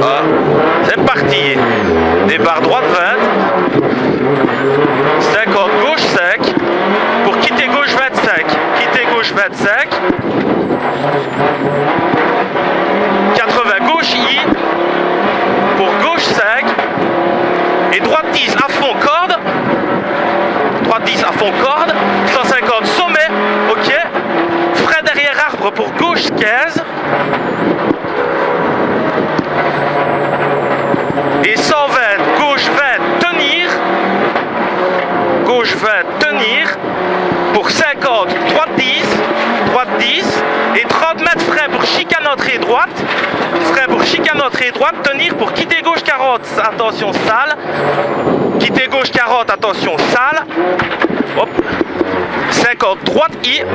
Ah, c'est parti. Départ droite 20. Sec en gauche sec. Pour quitter gauche 20 sec. Quitter gauche 20 sec. 80 gauche I. Pour gauche sec. Et droite 10 à fond corde. Droite 10 à fond corde. 150 sommet. Ok. Frein derrière arbre pour gauche 15. Et 120, gauche 20, tenir. Gauche 20, tenir. Pour 50, droite 10. Droite 10. Et 30 mètres frein pour chicane entrée droite. Frein pour chicane entrée droite. Tenir pour quitter gauche 40. Attention, sale. Quitter gauche 40, attention, sale. Hop. 50, droite I.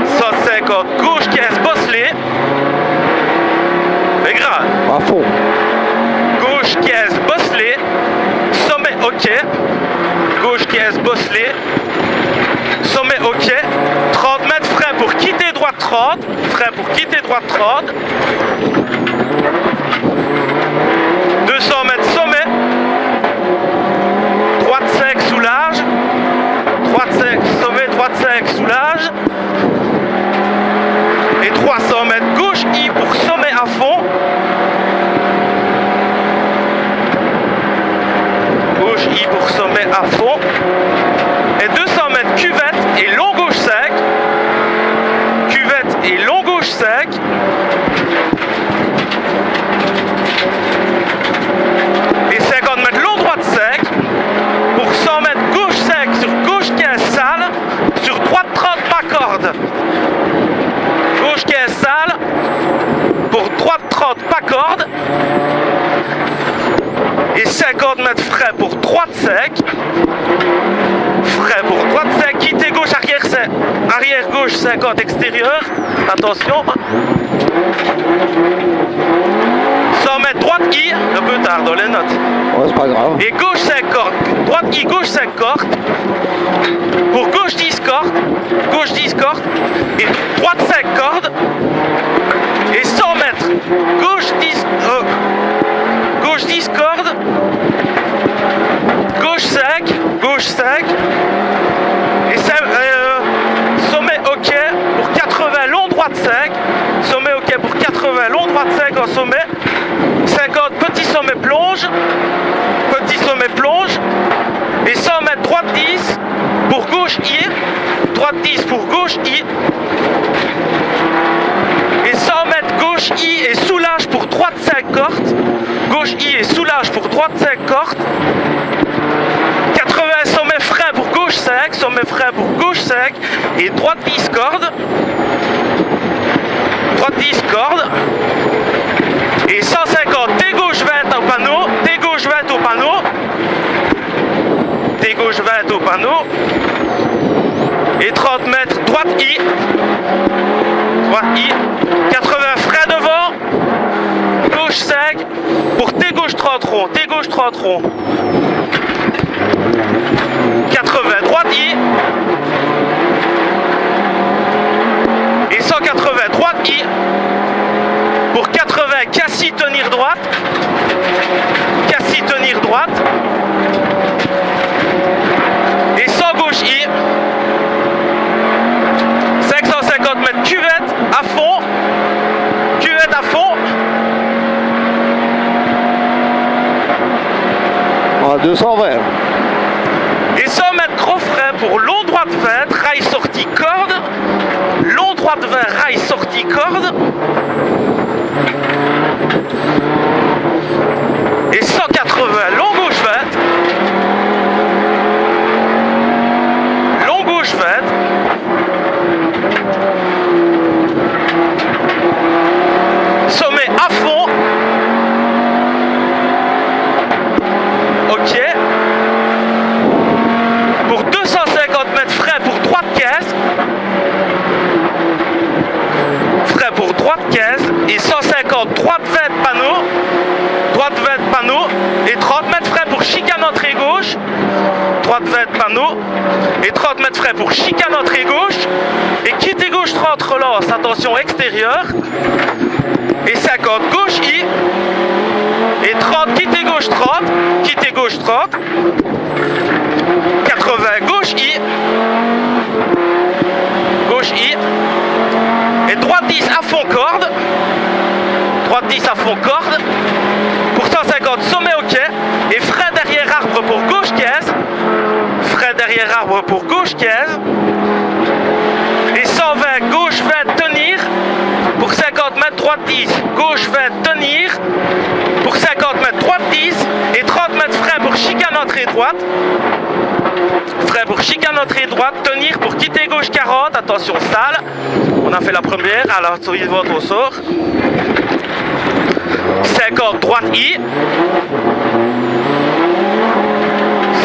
150, gauche 15, bosselet. Mais grave. À fond. Gauche 15, bosselet. Sommet ok. Gauche 15, bosselet. Sommet ok. 30 mètres frein pour quitter droite 30. Frein pour quitter droite 30. 200 mètres sommet. Droite 5 soulage. Droite 5 sommet, droite 5 soulage. Et 300 mètres gauche I pour sommet à fond. Gauche I pour sommet à fond. Et 200 mètres cuvette et long gauche sec. Cuvette et long gauche sec. Et 50 mètres long droite sec. Pour 100 mètres gauche sec sur gauche 15 sale. Sur droite 30 pas corde. Gauche 15 sale. Pour droite 30 pas corde. Et 50 mètres frais pour droite sec. Frais pour droite sec. Quitter gauche arrière sec. Arrière gauche 50 extérieur. Attention. 100 mètres droite I. Un peu tard dans les notes. Ouais, c'est pas grave. Et gauche 5 cordes. Droite I, gauche 5 cordes. Pour gauche 10 cordes. Gauche 10 cordes. Et droite 5 cordes. Et 100 mètres. Gauche 10. Gauche 10 cordes. Gauche sec. Gauche sec. Et sommet ok pour 80 long droite sec. Sommet ok pour 80 long droite sec en sommet. 50 petit sommet plonge. Petit sommet plonge. Et 100 mètres droite 10 pour gauche I. Droite 10 pour gauche I. Et 100 mètres gauche I et soulage pour droite 5 cordes. Gauche I et soulage pour droite 5 cordes. 80 sommet frein pour gauche 5. Sommet frein pour gauche 5. Et droite 10 cordes. Droite 10 cordes. Et 150 T gauche 20 au panneau. T gauche 20 au panneau. T gauche 20 au panneau. Et 30 mètres droite I. Droite I. 80 frein devant. Gauche 5. Pour T gauche 30 rond. T gauche 30 rond. 80 droite I. Et 180 droite I. Pour 80 Cassis tenir droite. Cassis tenir droite. Et 100 gauche I. 550 mètres cuvette à fond. Cuvette à fond. À 220. Et 100 mètres gros frein pour long droite 20, rail sortie corde. Long droite 20, rail sortie corde. Et 180 long gauche 20. Long gauche 20. Sommet à fond. Ok. Pour 250 mètres frais pour droite 15. Frais pour droite 15. Et 150 droite 20 panneaux. Droite 20 panneaux. Et 30 mètres frais pour chicane entrée gauche. droite 20 panneau. Et 30 mètres frais pour chicane entrée gauche. Et quitter gauche 30 relance, attention extérieur. Et 50 gauche I. Et 30 quitter gauche 30. Quitter gauche 30. 80 gauche I. Gauche I. Et droite 10 à fond corde. Droite 10 à fond corde. Pour 150 sommet ok. Et frein derrière arbre pour gauche 15. Frein derrière arbre pour gauche 15. Et 120 gauche 20 tenir. Pour 50 mètres droite 10. Gauche 20 tenir. Pour 50 mètres droite 10. Et 30 mètres frein pour chicane entrée droite. Frein pour chicane entrée droite. Tenir pour quitter gauche 40. Attention salle. On a fait la première. Alors suivante on sort. 50 droite I.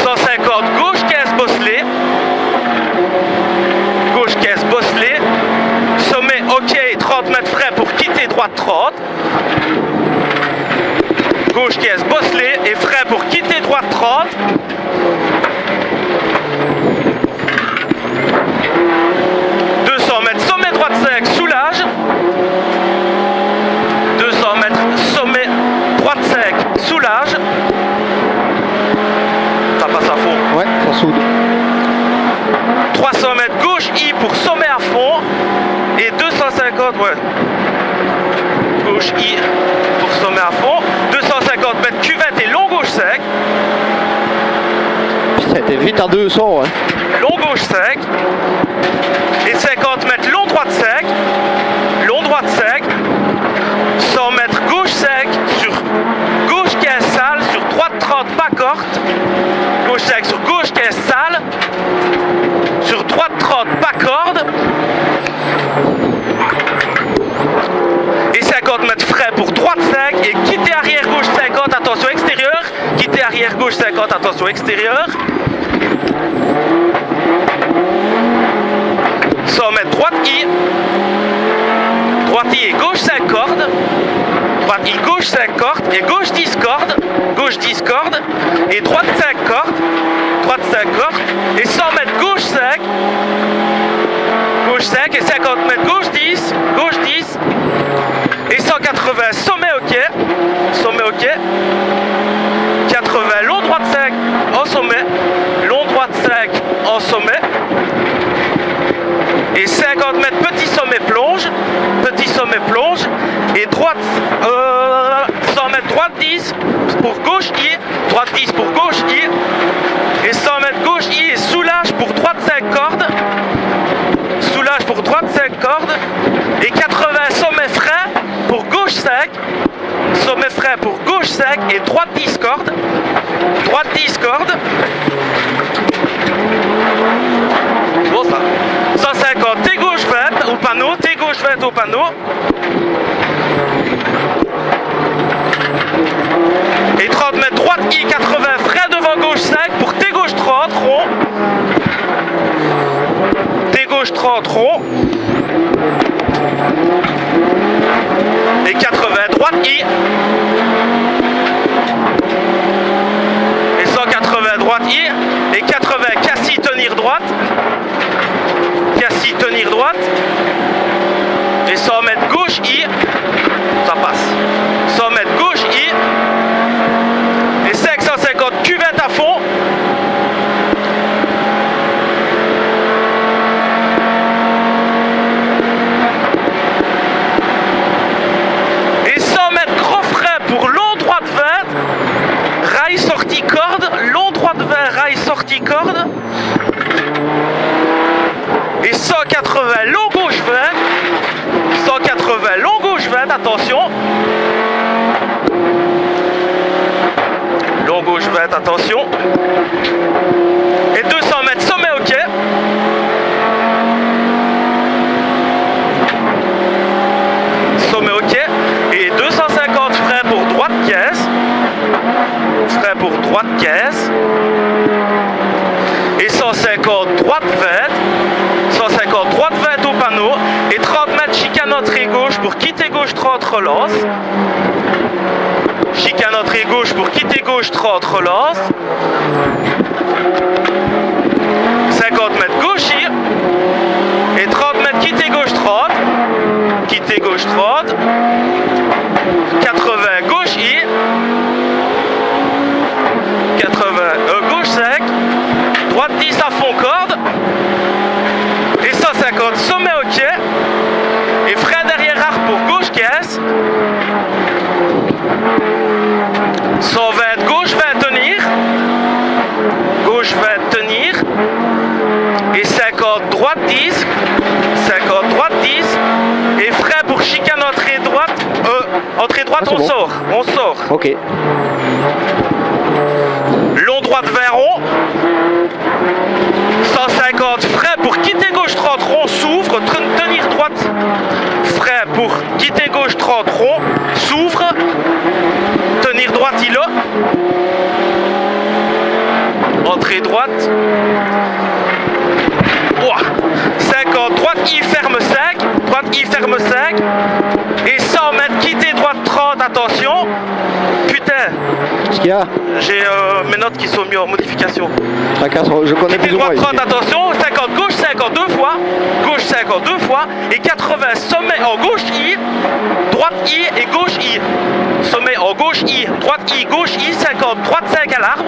150 gauche 15 bosselé. Gauche 15 bosselé. Sommet ok 30 mètres frais pour quitter droite 30. Gauche 15 bosselé et frais pour quitter droite 30. Sommet droite 5, soulage. 200 mètres, sommet droite 5, soulage. Ça passe à fond. Ouais, ça soude. 300 mètres, gauche I pour sommet à fond. Et 250, ouais. Gauche I pour sommet à fond. 250 mètres, cuvette et long gauche sec. Putain, t'es vite à 200, hein. Long gauche sec. Et 50 mètres, long droite sec. Long droite sec. 100 mètres, gauche sec. Sur gauche 15 sale. Sur droite 30, pas corte. Gauche sec sur gauche 15 sale. Sur droite 30, pas corde. Et 50 mètres frais pour droite sec. Et quitter arrière gauche 50, attention extérieur. Quitter arrière gauche 50, attention extérieur. 100 mètres droite I. Droite I et gauche 5 cordes. Droite I, gauche 5 cordes. Et gauche 10 cordes. Gauche 10 cordes. Et droite 5 cordes. Droite 5 cordes. Et 100 mètres gauche 5. Gauche 5 et 50 mètres gauche 10. Gauche 10. Et 180 sommet ok. Sommet ok. 80 long droite 5 en sommet. Long droite 5 en sommet. Et 50 mètres petit sommet plonge. Petit sommet plonge. Et droite 100 mètres droite 10 pour gauche I. Droite 10 pour gauche I. Et 100 mètres gauche I et soulage pour droite 5 cordes. Soulage pour droite 5 cordes. Et 80 sommet frein pour gauche 5. Sommet frein pour gauche 5 et droite 10 cordes. Droite 10 cordes. Bon ça. 150 T gauche 20 au panneau. T gauche 20 au panneau. Et 30 mètres droite I 80 frein devant gauche 5 pour T gauche 30 rond. T gauche 30 rond. Et 80 droite I. Et 180 droite I. Et 80 Cassis tenir droite. Cassis tenir droite. Et 100 mètres gauche I. Ça passe. 100 mètres gauche I. Et 550 cuvette à fond. Et 100 mètres gros frein pour long droite 20. Rail sortie corde. Long droite 20, rail sortie corde. Et 180 long gauche 20. 180 long gauche 20, attention. Long gauche 20, attention. Et 200 mètres sommet ok. Sommet ok. Et 250 frein pour droite 15. Frein pour droite 15. Et 150 droite 20. 150 droite 20 au panneau. Et 30 mètres chicane entrée gauche pour quitter gauche 30 relance. Chicane entrée gauche pour quitter gauche 30 relance. 50 mètres gauche I. Et 30 mètres quitter gauche 30. Quitter gauche 30. 80 gauche I. 80 gauche sec. Droite 10 à fond corde. Et 150 sommet ok. Et frein derrière arc pour gauche caisse. 120 gauche 20 tenir. Gauche 20 tenir. Et 50 droite 10. 50 droite 10. Et frein pour chicane entrée droite. Entrée droite on bon. sort. On sort. Ok. Long droite vers rond. 150 frein pour quitter gauche 30 rond s'ouvre. Tenir droite. Frein pour quitter gauche 30 rond s'ouvre. Tenir droite il a. Entrée droite. Ouah. 50 droite I ferme sec. Droite I ferme sec. Et 100 mètres quitter droite 30 attention. Putain. Qu'est-ce qu'il y a? J'ai mes notes qui sont mises en modification. Tracasse, je connais Quitter plus ou moins droite ici. 30 attention. 50 gauche 52 fois. Gauche 52 fois. Et 80 sommet en gauche I. Droite I et gauche I. Sommet en gauche I. Droite I, gauche I. 50 droite 5 à l'arbre.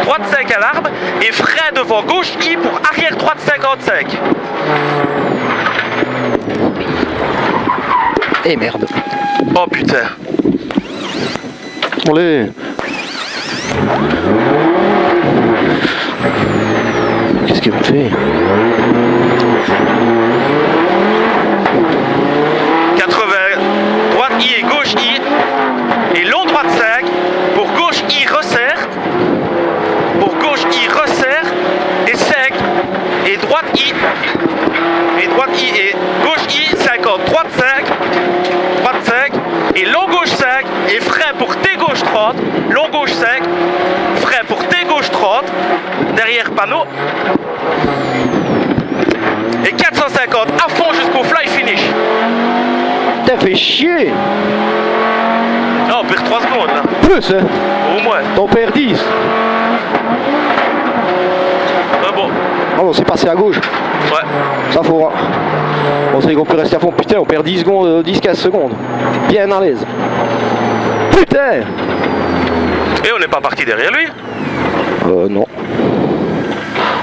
Droite 5 à l'arbre. Et frein devant gauche I pour arrière droite 55. Eh merde. Oh putain. Allez. Qu'est-ce qu'il me fait? 80 droite I et gauche I. Et long droite 5. Pour gauche I resserre. Pour gauche I resserre. Et sec. Et droite I. Et droite I et gauche I 50. Droite 5. Droite 5. Et long gauche 5. Et frein pour T gauche 30. Long gauche 5. Frein pour T gauche 30. Derrière panneau. Et 450 à fond jusqu'au fly finish. T'as fait chier. Non, on perd 3 secondes là. Plus, hein. Au moins. T'en perds 10. Bon. Ah bon, c'est passé à gauche. Ouais. Ça faut. On sait qu'on peut rester à fond. Putain, on perd 10 secondes, 10-15 secondes. Bien à l'aise. Putain. Et on n'est pas parti derrière lui. Non.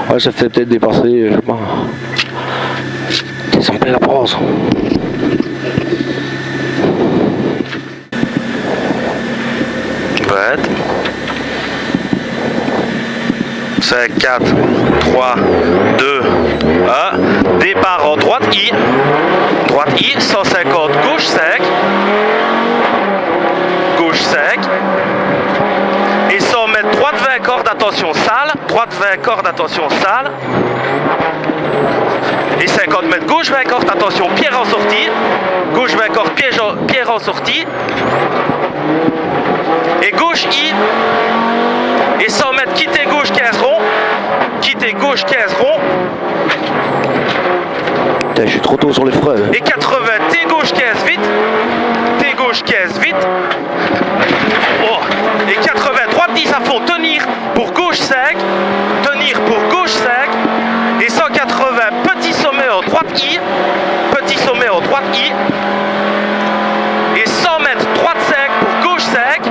Ouais, ça fait peut-être dépasser, je sais pas. Descends la pause. Bête. 5, 4, 3, 2, 1. Départ en droite I. Droite I, 150, gauche sec. Gauche sec. Et 100 mètres, droite 20 cordes, attention sale. Droite 20 cordes, attention sale. Et 50 mètres, gauche 20 cordes, attention, pierre en sortie. Gauche 20 cordes, pierre en sortie. Et gauche I. Et 100 mètres, quitter gauche 15 rond. Quitter gauche 15 rond. Putain, je suis trop tôt sur les freins. Et 80, T gauche 15 vite. T gauche 15 vite. Oh. Et 80, droite 10 à fond, tenir pour gauche sec. Tenir pour gauche sec. Et 180, petit sommet en droite I. Petit sommet en droite I. Et 100 mètres, droite sec pour gauche sec.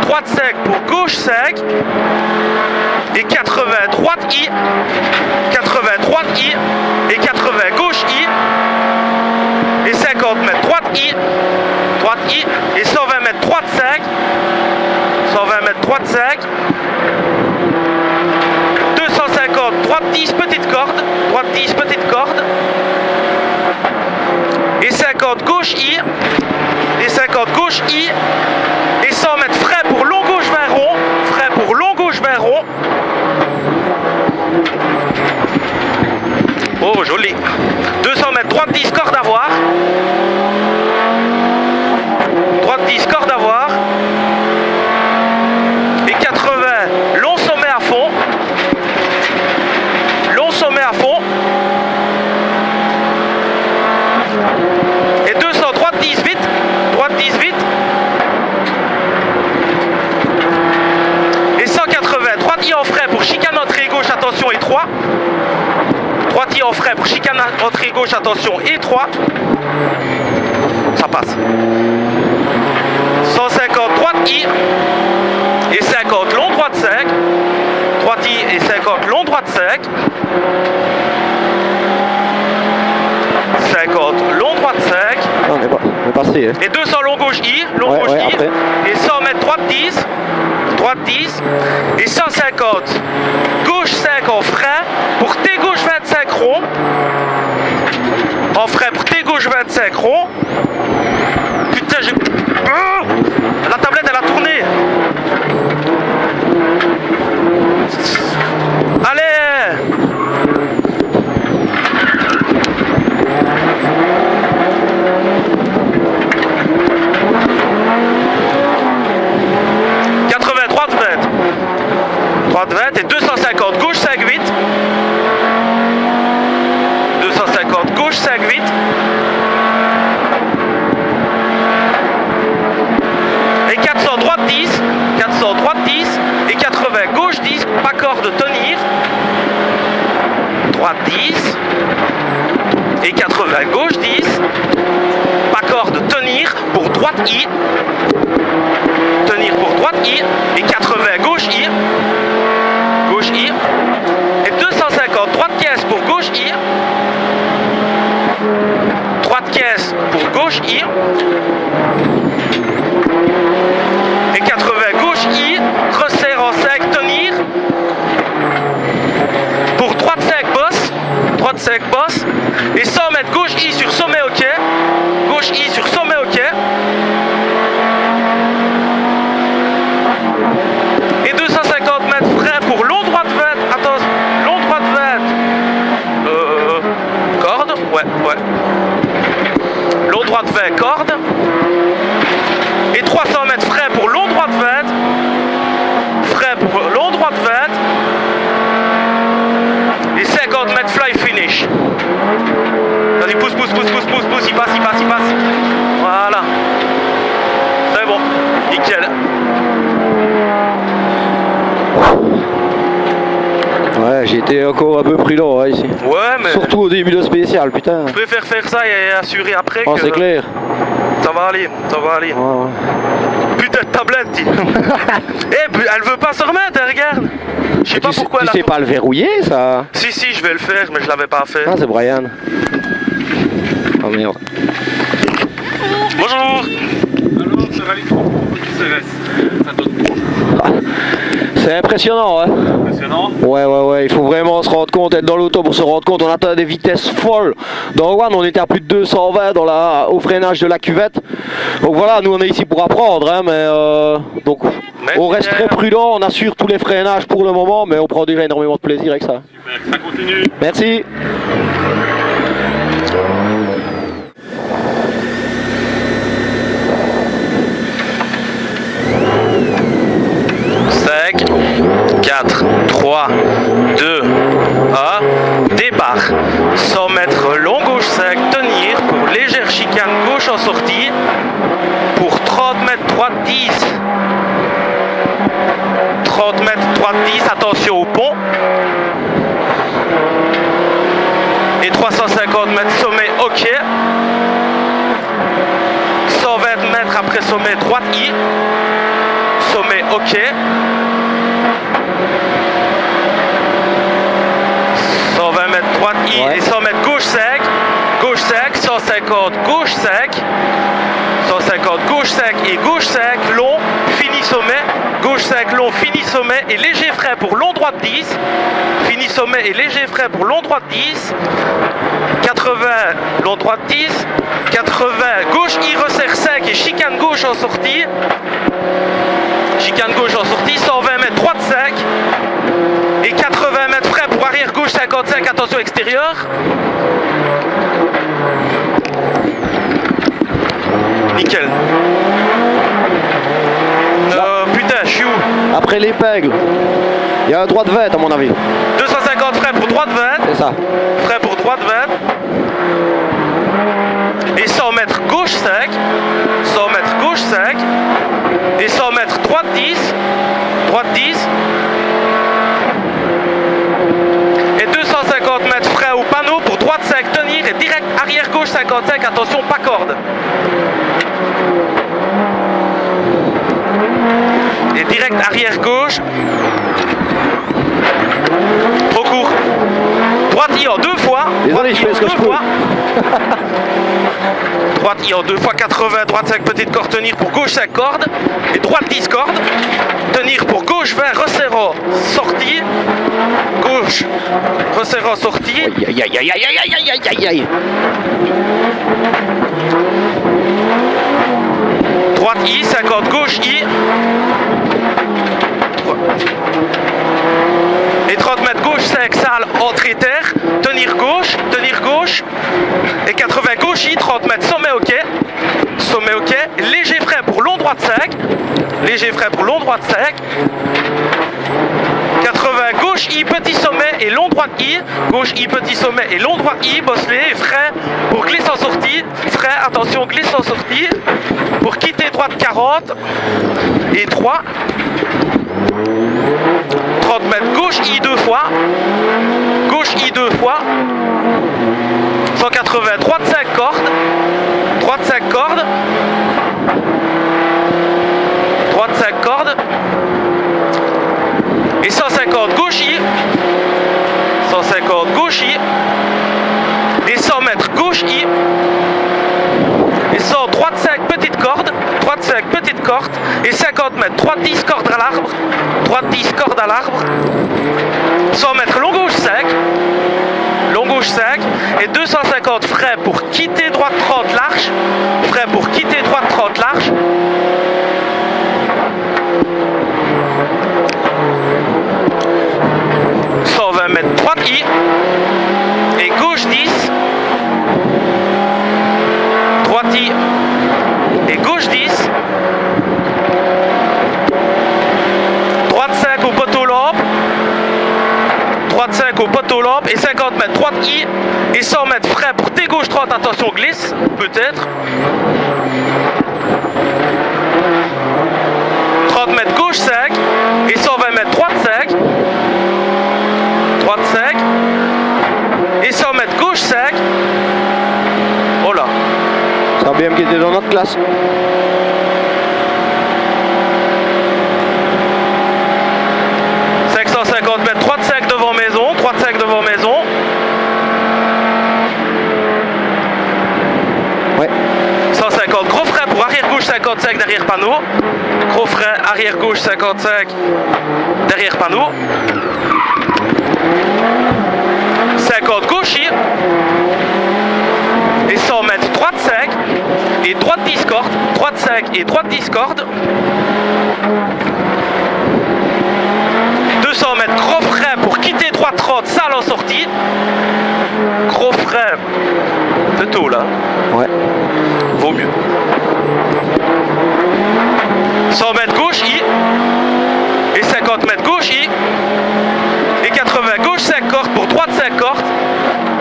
Droite sec pour gauche sec. Et 80 droite I. 80 droite I. Et 80 gauche I. Et 50 mètres droite I. Droite I. Et 120 mètres droite sec. 120 mètres droite sec. 250 droite 10 petite corde. Droite 10 petite corde. Et 50 gauche I. Et 50 gauche I. Et 100 mètres frein pour long gauche vers rond. Frein pour long gauche vers rond. Oh joli. 200 mètres droite 10 corde à voir. Droite 10 corde à voir. Et 80 long sommet à fond. Long sommet à fond. Et 200 droite 10 vite. Droite 10 vite. Et 180 droite I en frein pour chicane entrée gauche, attention étroit. en frais pour chicane entrée gauche, attention, et 3. Ça passe. 150 droite I et 50 long droite sec. Droite I et 50 long droite sec. 50 long droite sec. Non, on est passé. Hein. Et 200 long gauche I, long Ouais, gauche ouais, I. après. Et 100 mètres droite 10. Droite 10. Et 150 gauche sec en frais pour T gauche 25 rond. En frais pour T gauche 25 rond. Putain, j'ai... Oh, la tablette, elle a tourné. Allez. Droite 20 et 250 gauche 5-8. 250 gauche 5-8. Et 400 droite 10. 400 droite 10 et 80 gauche 10. Pas corde de tenir. Droite 10 et 80 gauche 10. Pas corde de tenir pour droite I. Tenir pour droite I et 80 gauche I. Gauche I. Et 250 droite caisse pour gauche I. Droite caisse pour gauche I. Et 80 gauche I. Resserre en sec, tenir. Pour droite sec bosse. Droite sec bosse. Et 100 mètres gauche I sur sommet ok. Gauche I sur sommet ok. Et 250 mètres frais pour long droite 20. Attention, long droite 20. Corde. Ouais. Long droite 20, corde. Et 300 mètres frais pour long droite 20. Frais pour long droite 20. Et 50 mètres fly finish. Vas-y, pousse, il passe. Voilà. C'est bon, nickel. Ouais, j'étais encore un peu prudent ici. Ouais, mais... Surtout au début de spécial, putain. Je préfère faire ça et assurer après Oh, que... c'est clair. Ça va aller. Ouais. Putain de tablette, dis. Elle veut pas se remettre, elle regarde. Je sais pas pourquoi elle a... Tu sais pas le verrouiller, ça? Si, je vais le faire, mais je l'avais pas fait. Ah, c'est Brian. Oh merde. Bonjour. Alors, ce rallye 3 qui se reste, ça donne quoi? C'est impressionnant, hein. Impressionnant. Ouais, il faut vraiment se rendre compte, être dans l'auto pour se rendre compte. On atteint des vitesses folles. Dans One, on était à plus de 220 au freinage de la cuvette. Donc voilà, nous on est ici pour apprendre, hein, donc on reste très prudent, on assure tous les freinages pour le moment, mais on prend déjà énormément de plaisir avec ça. Super, ça continue. Merci. Cinq, 4, 3, 2, 1, départ. 100 mètres long gauche sec, tenir pour légère chicane gauche en sortie. Pour 30 mètres droite 10. 30 mètres droite 10, attention au pont. Et 350 mètres sommet ok. 120 mètres après sommet droite I. Sommet ok. 120 mètres droite I et 100 mètres gauche sec. Gauche sec, 150 gauche sec. 150 gauche sec et gauche sec, long, fini sommet. Gauche sec, long, fini sommet et léger frais pour long droite 10. Fini sommet et léger frais pour long droite 10. 80 long droite 10. 80 gauche I resserre sec et chicane gauche en sortie. Chicane gauche en sortie, 120 mètres droite sec. Et 80 mètres frais pour arrière gauche 55, attention extérieur. Nickel. Putain, je suis où? Après l'épingle, il y a un droite 20 à mon avis. 250 frais pour droite 20. C'est ça. Frais pour droite 20. Et 100 mètres gauche sec. 100 mètres gauche sec. Et 100 mètres droite 10. Droite 10. Et 250 mètres frais au panneau 55, attention, pas corde. Et direct arrière gauche. Trop court. Droite I en 2 fois. Désolé, je fais ce que je peux. Droite I en 2 fois 80, droite 5 petite corde, tenir pour gauche 5 cordes. Et droite 10 cordes. Tenir pour gauche 20, resserrant, sortie. Gauche, resserrant, sortie. Aïe, aïe, aïe, aïe, aïe, aïe, aïe, aïe, aïe. Droite I, 50, gauche I. Et 30 mètres gauche 5, salle, entrée terre. Tenir gauche. Et 80 gauche I, 30 mètres, sommet ok. Sommet ok. Léger frein pour long droite 5. Léger frein pour long droite 5. 80 gauche I, petit sommet et long droite I. Gauche I, petit sommet et long droite I. Bosselet, frein pour glisse en sortie. Frein, attention, glisse en sortie. Pour quitter droite 40. Et 3. 30 mètres gauche I 2 fois. Gauche I 2 fois. 180, droite 5 cordes. Droite 5 cordes. Droite 5 cordes. Et 150 gauche I. 150 gauche I. Et 100 mètres gauche I. Et 100 droite 5 petite corde. Droite 5 petite corde. Et 50 mètres droite 10 corde à l'arbre. Droite 10 corde à l'arbre. 100 mètres long gauche 5. Long gauche 5. Et 250 frein pour quitter droite 30 large. Frein pour quitter droite 30 large. Mètres droite I et gauche 10, droite I et gauche 10, droite 5 au poteau lampe, droite 5 au poteau lampe et 50 mètres droite I et 100 mètres frein pour T gauche 30, attention glisse, peut-être. 30 mètres gauche 5 et 120 mètres droite 5. Droite 5 et 100 mètres gauche 5. Oh là. C'est un BM qui était dans notre classe. « 550 mètres, droite 5 devant maison, droite 5 devant maison. Ouais. 150, gros frein pour arrière gauche 55 derrière panneau. Gros frein arrière gauche 55 derrière panneau. 50 gauche I. Et 100 mètres droite 5 et droite 10 cordes. Droite 5 et droite 10 cordes. 200 mètres gros frein pour quitter droite 30, salle en sortie. Gros frein. C'est tout là. Ouais. Vaut mieux. 100 mètres gauche I. Et 50 mètres gauche I. Et 80 gauche 5 cordes pour droite 5 cordes.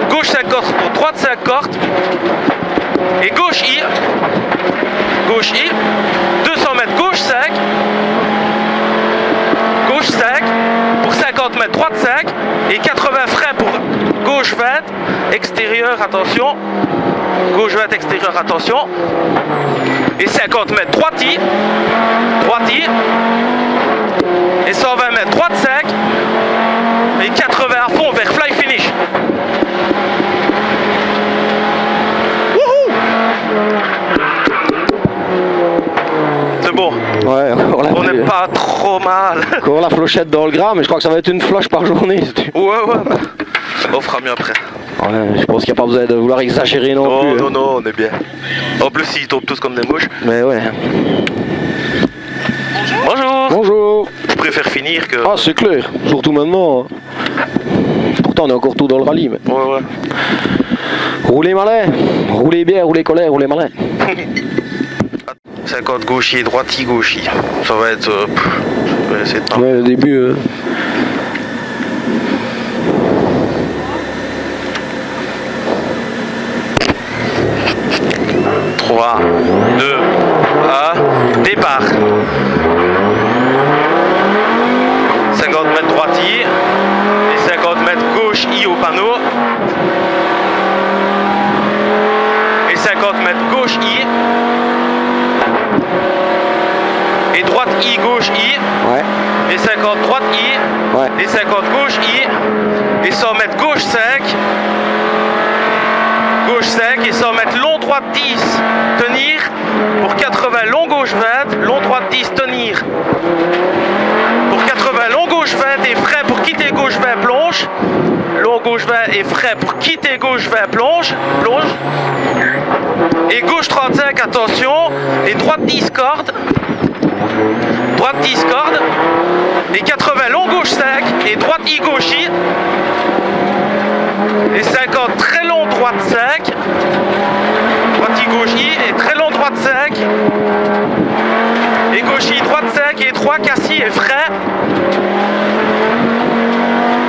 Gauche 5 cordes pour droite 5 cordes. Et gauche I. Gauche I. 200 mètres gauche 5. Gauche 5. Pour 50 mètres droite 5. Et 80 freins pour gauche 20. Extérieur, attention. Gauche 20, extérieur, attention. Et 50 mètres droite I. Droite I. Et 120 mètres droite 5. Et 80 à fond vers fly finish. Wouhou! C'est bon. Ouais, On n'est pas trop mal. Encore la flochette dans le gras, mais je crois que ça va être une floche par journée. Ouais. On fera mieux après. Ouais, je pense qu'il n'y a pas besoin de vouloir exagérer non plus. Non, non, on est bien. En plus, ils tombent tous comme des mouches. Mais ouais. Bonjour. Bonjour. Je préfère finir que... Ah, c'est clair. Surtout maintenant. Pourtant, on est encore tout dans le rallye. Mais... Ouais. Roulez malin. Roulez bien, roulez colère, roulez malin. 50 gauchier, droitier, gauchier. Ça va être... je vais essayer de... Ouais, le début... 3, 2, 1, départ. 50 mètres droitier et 50 mètres gauche I au panneau. Et droite I, gauche I. Ouais. Et 50 droite I. Ouais. Et 50 gauche I. Et 100 mètres gauche sec. Gauche sec. Et 100 mètres long droite 10. Tenir. Pour 80 long gauche 20. Long droite 10. Tenir. Pour 80 long gauche 20 et frais pour quitter gauche 20 plonge. Long gauche 20 et frais pour quitter gauche 20 plonge. Plonge. Et gauche 35, attention. Et droite 10 cordes. Droite 10 cordes. Et 80 long gauche 5. Et droite I gauche I. Et 50 très long droite 5. Droite I gauche I. Et très long droite 5. Et gauche I droite 5. Et 3 cassis et frais.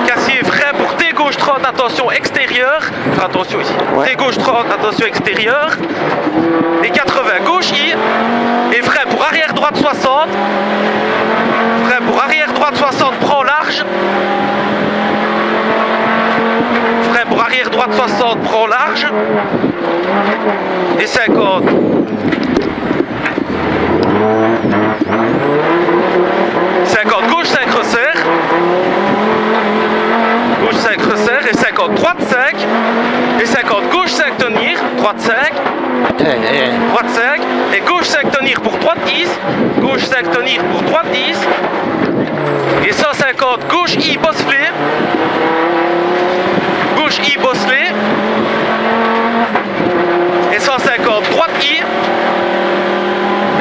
Cassis et frais pour T gauche 30, attention extérieur. Attention ici. Ouais. T gauche 30, attention extérieur. Et 80 gauche I. Et frais pour arrière droite 60. Frais pour arrière droite 60, prends large. Frais pour arrière droite 60, prends large. Et 50. Gauche 5 resserre. Gauche 5 resserre. Et 50 droite 5. Et 50 gauche 5 tenir. Droite 5. Droite 5. Et gauche 5 tenir pour droite 10. Gauche 5 tenir pour droite 10. Et 150 gauche I bosselé. Gauche I bosselé. Et 150 droite I.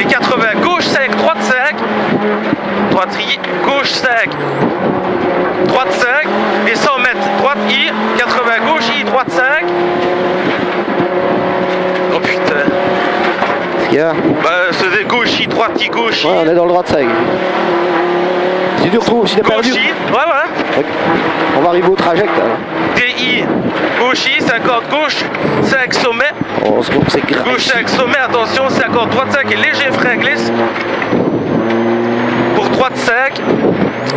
Et 80 gauche 5 droite 5. Droite I, gauche 5, droite 5, et 100 mètres, droite I, 80 gauche I, droite 5. Oh putain. Qu'est-ce qu'il y a? Bah c'est des gauche I, droite I, gauche I. Ouais, on est dans le droit de seg. Si tu retrouves, si t'es perdu, Gauche I, ouais. on va arriver au traject. DI, gauche I, 50 gauche, 5 sommet. Oh, c'est bon, c'est grave. Gauche 5 sommet, attention, 50 droite 5 et léger frein glisse. Pour droite 5,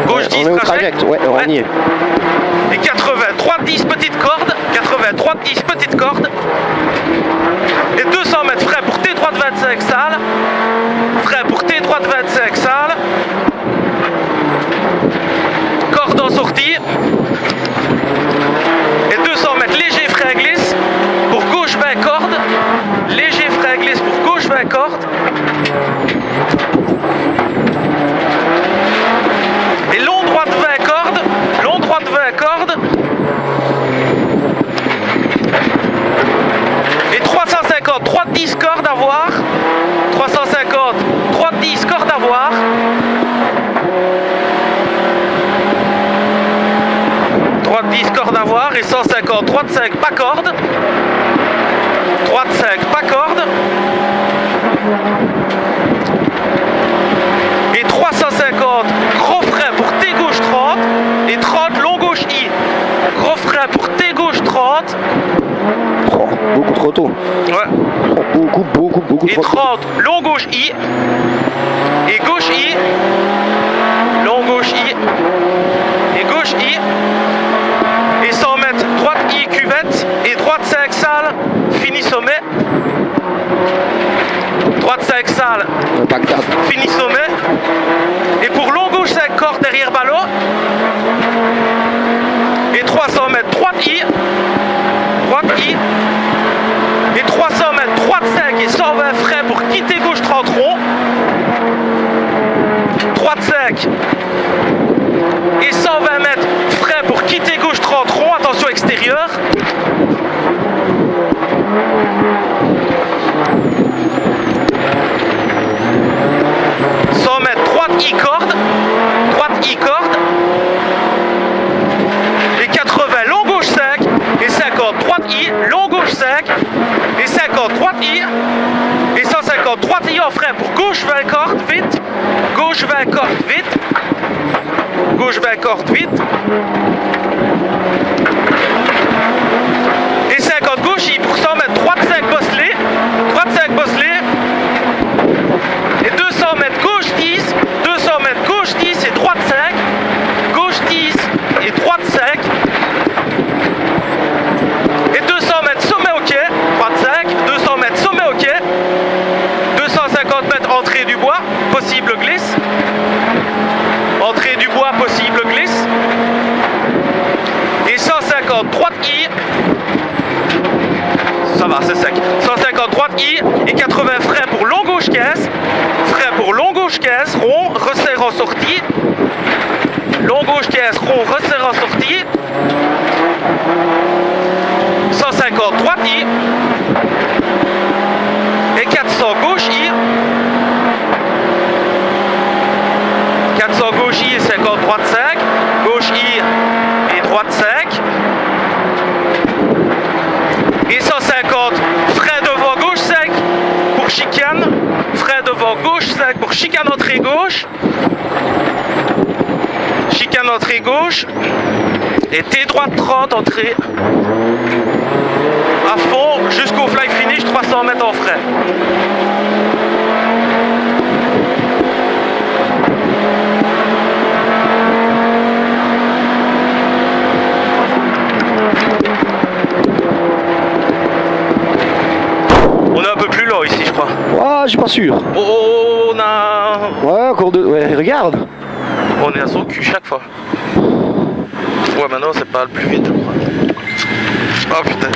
gauche 10 on est au traject, ouais, on y est. Et 80, droite 10 petite corde, 80, droite 10 petite corde. Et 200 mètres frais pour T droite 25 salle. Frais pour T droite 25 salle. Corde en sortie. Et 200 mètres léger frein glisse pour gauche 20 cordes. Léger frein glisse pour gauche 20 cordes. Et long droite 20 cordes. Long droite 20 cordes. Et 350, droite 10 cordes à voir. 350, droite 10 cordes à voir. Droite 10 cordes à voir. Et 150, droite 5 pas corde. Droite 5 pas corde. Et 350, gros frein pour T gauche 30. Et 30, long gauche I. Gros frein pour T gauche 30. Oh, beaucoup trop tôt. Ouais. Oh, beaucoup Et trop tôt. 30, long gauche I. Et gauche I. Long gauche I. Et gauche I. Et 100 mètres, droite I, cuvette. Et droite 5 salles, fini sommet. Droite 5 salles, Pas 4. fini sommet. Et pour long gauche 5 cordes derrière ballon. Et 300 mètres, droite I. Droite I. Et 300 mètres, droite 5 et 120 frais pour quitter gauche 30 rond. Droite 5. Et 120 mètres, frais pour quitter gauche 30 rond. Attention extérieur. Droite I corde, droite I corde, et 80 long gauche 5, et 50 droite I, long gauche 5, et 50 droite I, et 150 droite I en frein pour gauche 20 cordes, vite, gauche 20 cordes, vite, gauche 20 cordes, vite, et 50 gauche I pour 100 mètres, droite 5 bosselé, droite 5 bosselé, et 200 mètres gauche 10, 200 mètres gauche 10 et droite 5, gauche 10 et droite 5, et 200 mètres sommet au quai, droite 5, 200 mètres sommet au quai, 250 mètres entrée du bois, possible glisse. Entrée du bois possible glisse. Et 150 droite I. Ça va, c'est sec. 150 droite I et 80 frais pour long gauche caisse. Frais pour long gauche caisse, rond, resserre en sortie. Long gauche caisse, rond, resserre en sortie. 150 droite I. Et 400 gauche I. 400 gauche I et 50 droite sec. Gauche I et droite sec. Et 150 frais devant gauche sec pour chicane. Frais devant gauche sec pour chicane entrée gauche. Chicane entrée gauche. Et T droite 30 entrée à fond jusqu'au fly finish 300 mètres en frais. On est un peu plus lent ici je crois. Ah, je suis pas sûr. Oh, on a... Ouais, encore deux. Ouais, regarde. On est à son cul chaque fois. Ouais, maintenant c'est pas le plus vite, je crois. Oh putain.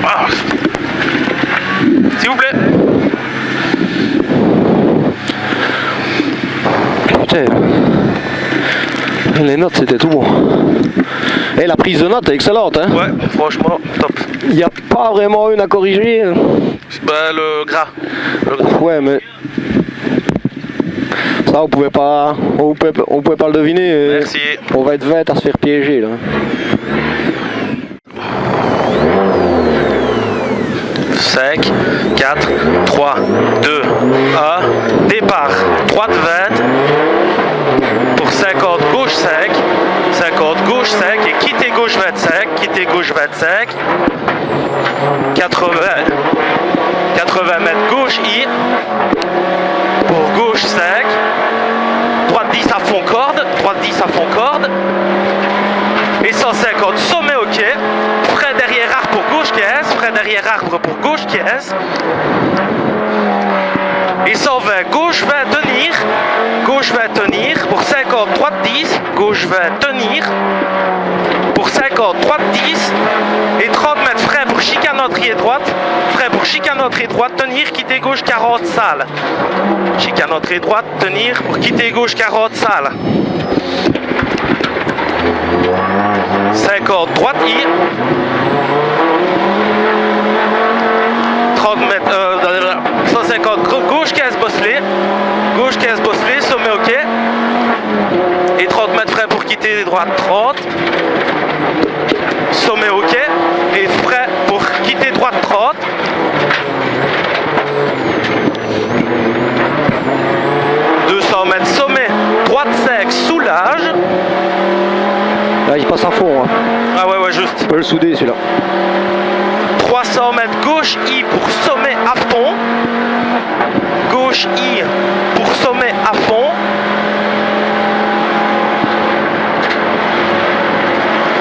Ah. S'il vous plaît. Putain. Les notes, c'était tout bon. Et la prise de notes est excellente, hein. Ouais, franchement, top. Il n'y a pas vraiment une à corriger. Bah, le gras. Ouais, mais... Ça, on pouvait pas le deviner. Merci. On va être vite à se faire piéger, là. Sec, 4, 3, 2, 1, départ, droite verte, pour 50 gauche sec, 50 gauche sec et quitter gauche verte sec, quitter gauche verte sec, 80 mètres gauche I, pour gauche sec, droite 10 à fond corde, droite 10 à fond corde, et 150 sommet au quai, frais derrière arbre pour gauche caisse, frais derrière arbre pour gauche caisse, et 120 gauche 20 tenir, pour 50 droite 10, gauche 20 tenir, pour 50 droite 10, et 30 mètres frais pour chicane entrée droite, frais pour chicane entrée droite, tenir, quitter gauche 40 salles, chicane entrée droite, tenir, pour quitter gauche 40 salles. 50 droite I, 30 mètres, 150 gauche 15 bosselé, sommet au quai, et 30 mètres frais pour quitter droite 30, sommet au quai, et frais pour quitter droite 30, mètres sommet, droite sec, soulage. Là, il passe à fond. Hein. Ah ouais, juste. Tu peux le souder celui-là. 300 mètres gauche I pour sommet à fond. Gauche I pour sommet à fond.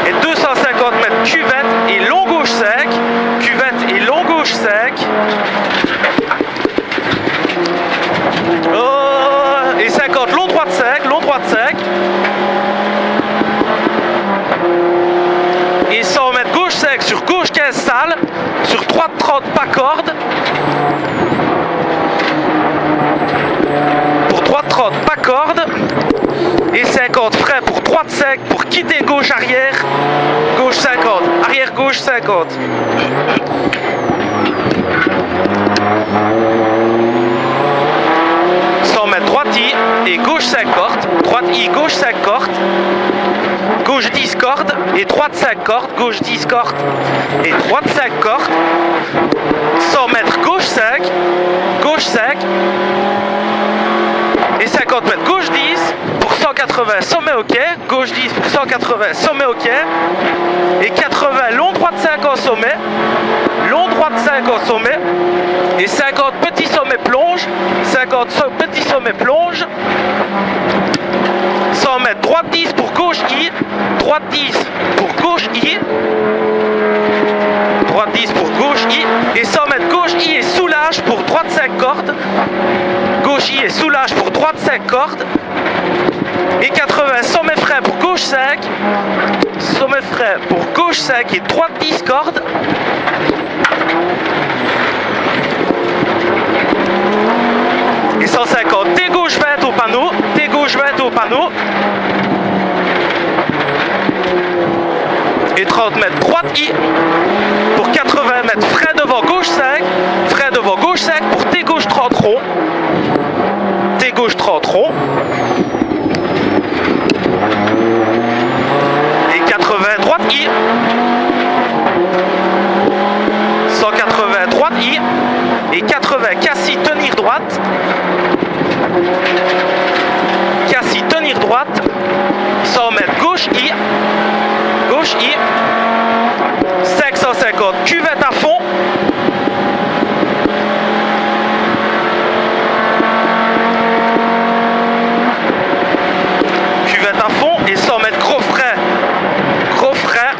Et 250 mètres cuvette et long gauche sec. Cuvette et long gauche sec. Oh, et 50 long droite sec, Et 100 mètres gauche sec sur gauche 15 salles, sur droite 30 pas corde. Pour droite 30 pas corde. Et 50 frais pour droite sec pour quitter gauche arrière. Gauche 50, arrière gauche 50. Droite I et gauche 5 cordes, droite I, gauche 5 cordes, gauche 10 cordes et droite 5 cordes, gauche 10 cordes et droite 5 cordes, 100 mètres gauche 5 et 50 mètres gauche 10 pour 180 sommet au quai, gauche 10 pour 180 sommet au quai et 80 long droite 5 en sommet, et 50 petits sommets plonge, petits sommets plonge, 100 mètres droite 10 pour gauche I, droite 10 pour gauche I, droite 10 pour gauche I, et 100 mètres gauche I et soulage pour droite 5 cordes, gauche sec corde. Et 80 sommet frais pour gauche sec. Sommet frais pour gauche sec et droite 10 cordes. Et 150 T gauche 20 au panneau. T gauche 20 au panneau. Et 30 mètres droite I pour 80 mètres frais devant gauche sec. Frais devant gauche sec pour T gauche 30 rond. T gauche 30 rond. Et 80 droite I. 180 droite I. Et 80 Cassis tenir droite. Cassis tenir droite. 100 mètres gauche I. Gauche I. 550 cuvette à fond. Cuvette à fond et 100 mètres gros frais. Gros frais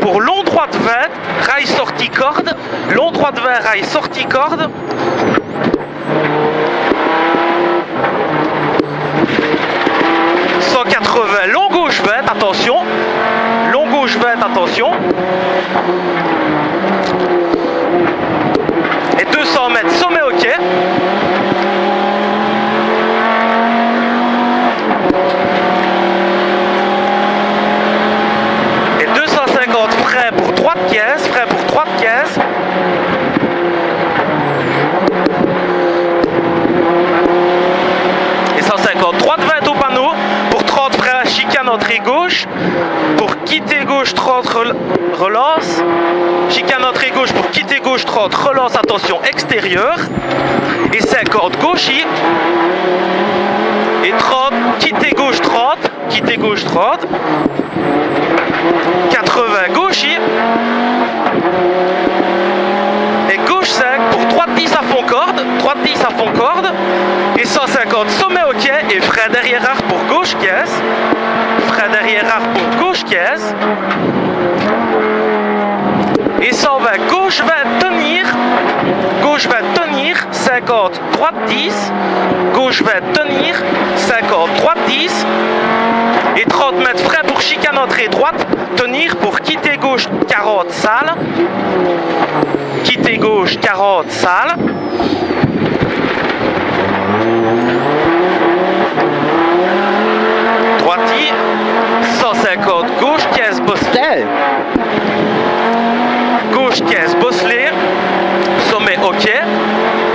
pour long droite 20, rail sortie corde. Long droite 20, rail sortie corde. Long gauche 20, attention. Long gauche 20, attention. Et 200 mètres sommet ok. Et 250 frais pour droite caisse. Frais pour droite caisse. Et 150 droite 20 au panneau. Pour 30 frais à chicane entrée gauche. Pour quitter gauche 30 relance. Chicane entrée gauche pour quitter gauche 30 relance, attention extérieure. Et 50 gauche I. Et 30 quitter gauche 30. Quitter gauche 30. 80 gauche I. Et gauche 5 pour droite 10 à fond corde. Droite 10 à fond corde. Et 150 sommet ok. Et frein derrière arc pour gauche caisse. Frein derrière arc pour gauche caisse. Et 120 gauche 20 tenir. Gauche 20 tenir. 50 droite 10. Gauche 20 tenir. 50 droite 10. Et 30 mètres frais pour chicane entrée droite. Tenir pour quitter gauche 40 sale. Quitter gauche 40 sale. Droite I. 150 gauche caisse bosselée. Gauche caisse bosselée. Sommet ok.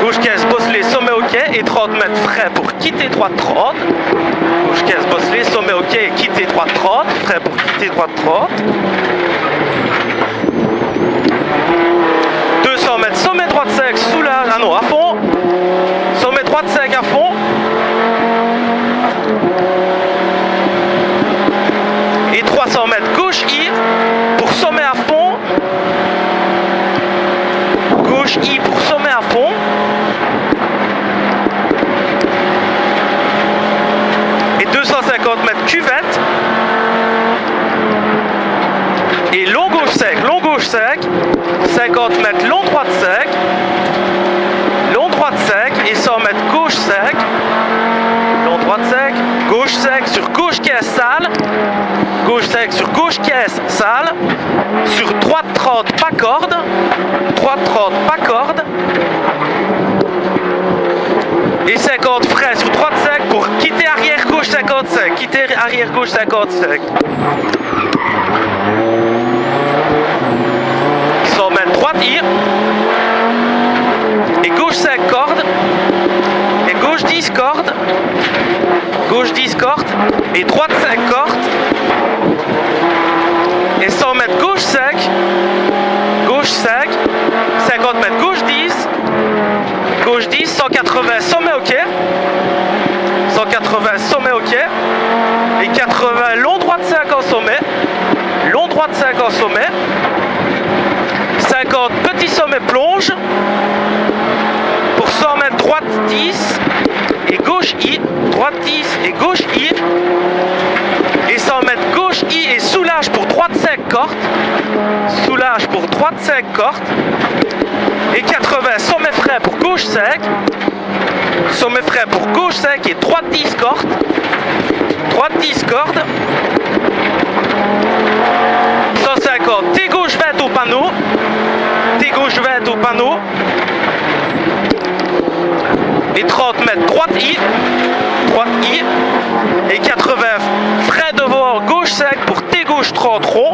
Gauche caisse bosselée, sommet ok. Et 30 mètres frais pour quitter droite 30. Gauche caisse bosselée, sommet ok et quitter droite 30. Frais pour quitter droite 30. 200 mètres sommet droite sec, soulage. Ah non, à fond. Sommet droite sec à fond. Et 300 mètres gauche I pour sommet à fond. Gauche I pour sommet à fond. Et 250 mètres cuvette. Et long gauche sec, long gauche sec. 50 mètres long droite sec. Long droite sec et 100 mètres gauche sec. Long droite sec. Gauche sec sur gauche caisse sale. Gauche sec sur gauche caisse sale. Sur droite 30 pas corde. Droite 30 pas corde. Et 50 frais sur droite sec pour quitter arrière gauche 55. Quitter arrière gauche 55. 100 mètres droite I. Et gauche 5 cordes. Et gauche 10 cordes. Gauche 10 cordes. Et droite 5 cordes. Et 100 mètres gauche 5. Gauche 5. 50 mètres gauche 10. Gauche 10. 180 sommet ok. 180 sommet ok. Et 80 long droite 5 en sommet. Long droite 5 en sommet. 50 petit sommet plonge. Pour 100 mètres droite 10. Et gauche I. Droite 10 et gauche I. Et 100 mètres gauche I et soulage pour droite 5 cordes. Soulage pour droite 5 cordes. Et 80 sommet frais pour gauche 5. Sommet frais pour gauche sec et droite 10 cordes. Droite 10 cordes. 150, T gauche 20 au panneau. T gauche 20 au panneau. Et 30 mètres droite I. Droite I. Et 80 frais devant gauche sec pour T gauche 30 rond.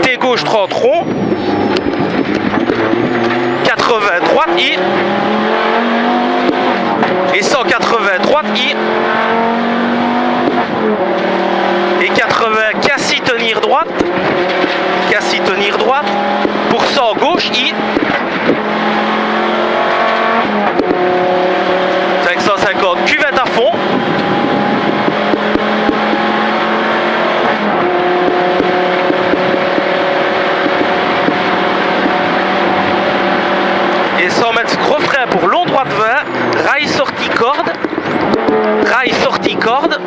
T gauche 30 rond. 80 droite I. Et 180 droite I. Et 80 cassis tenir droite. Cassis tenir droite. Pour 100 gauche I. 550 cuvette à fond. Et 100 mètres gros frais pour long droite 20. Rail sortie corde. Rail sortie corde.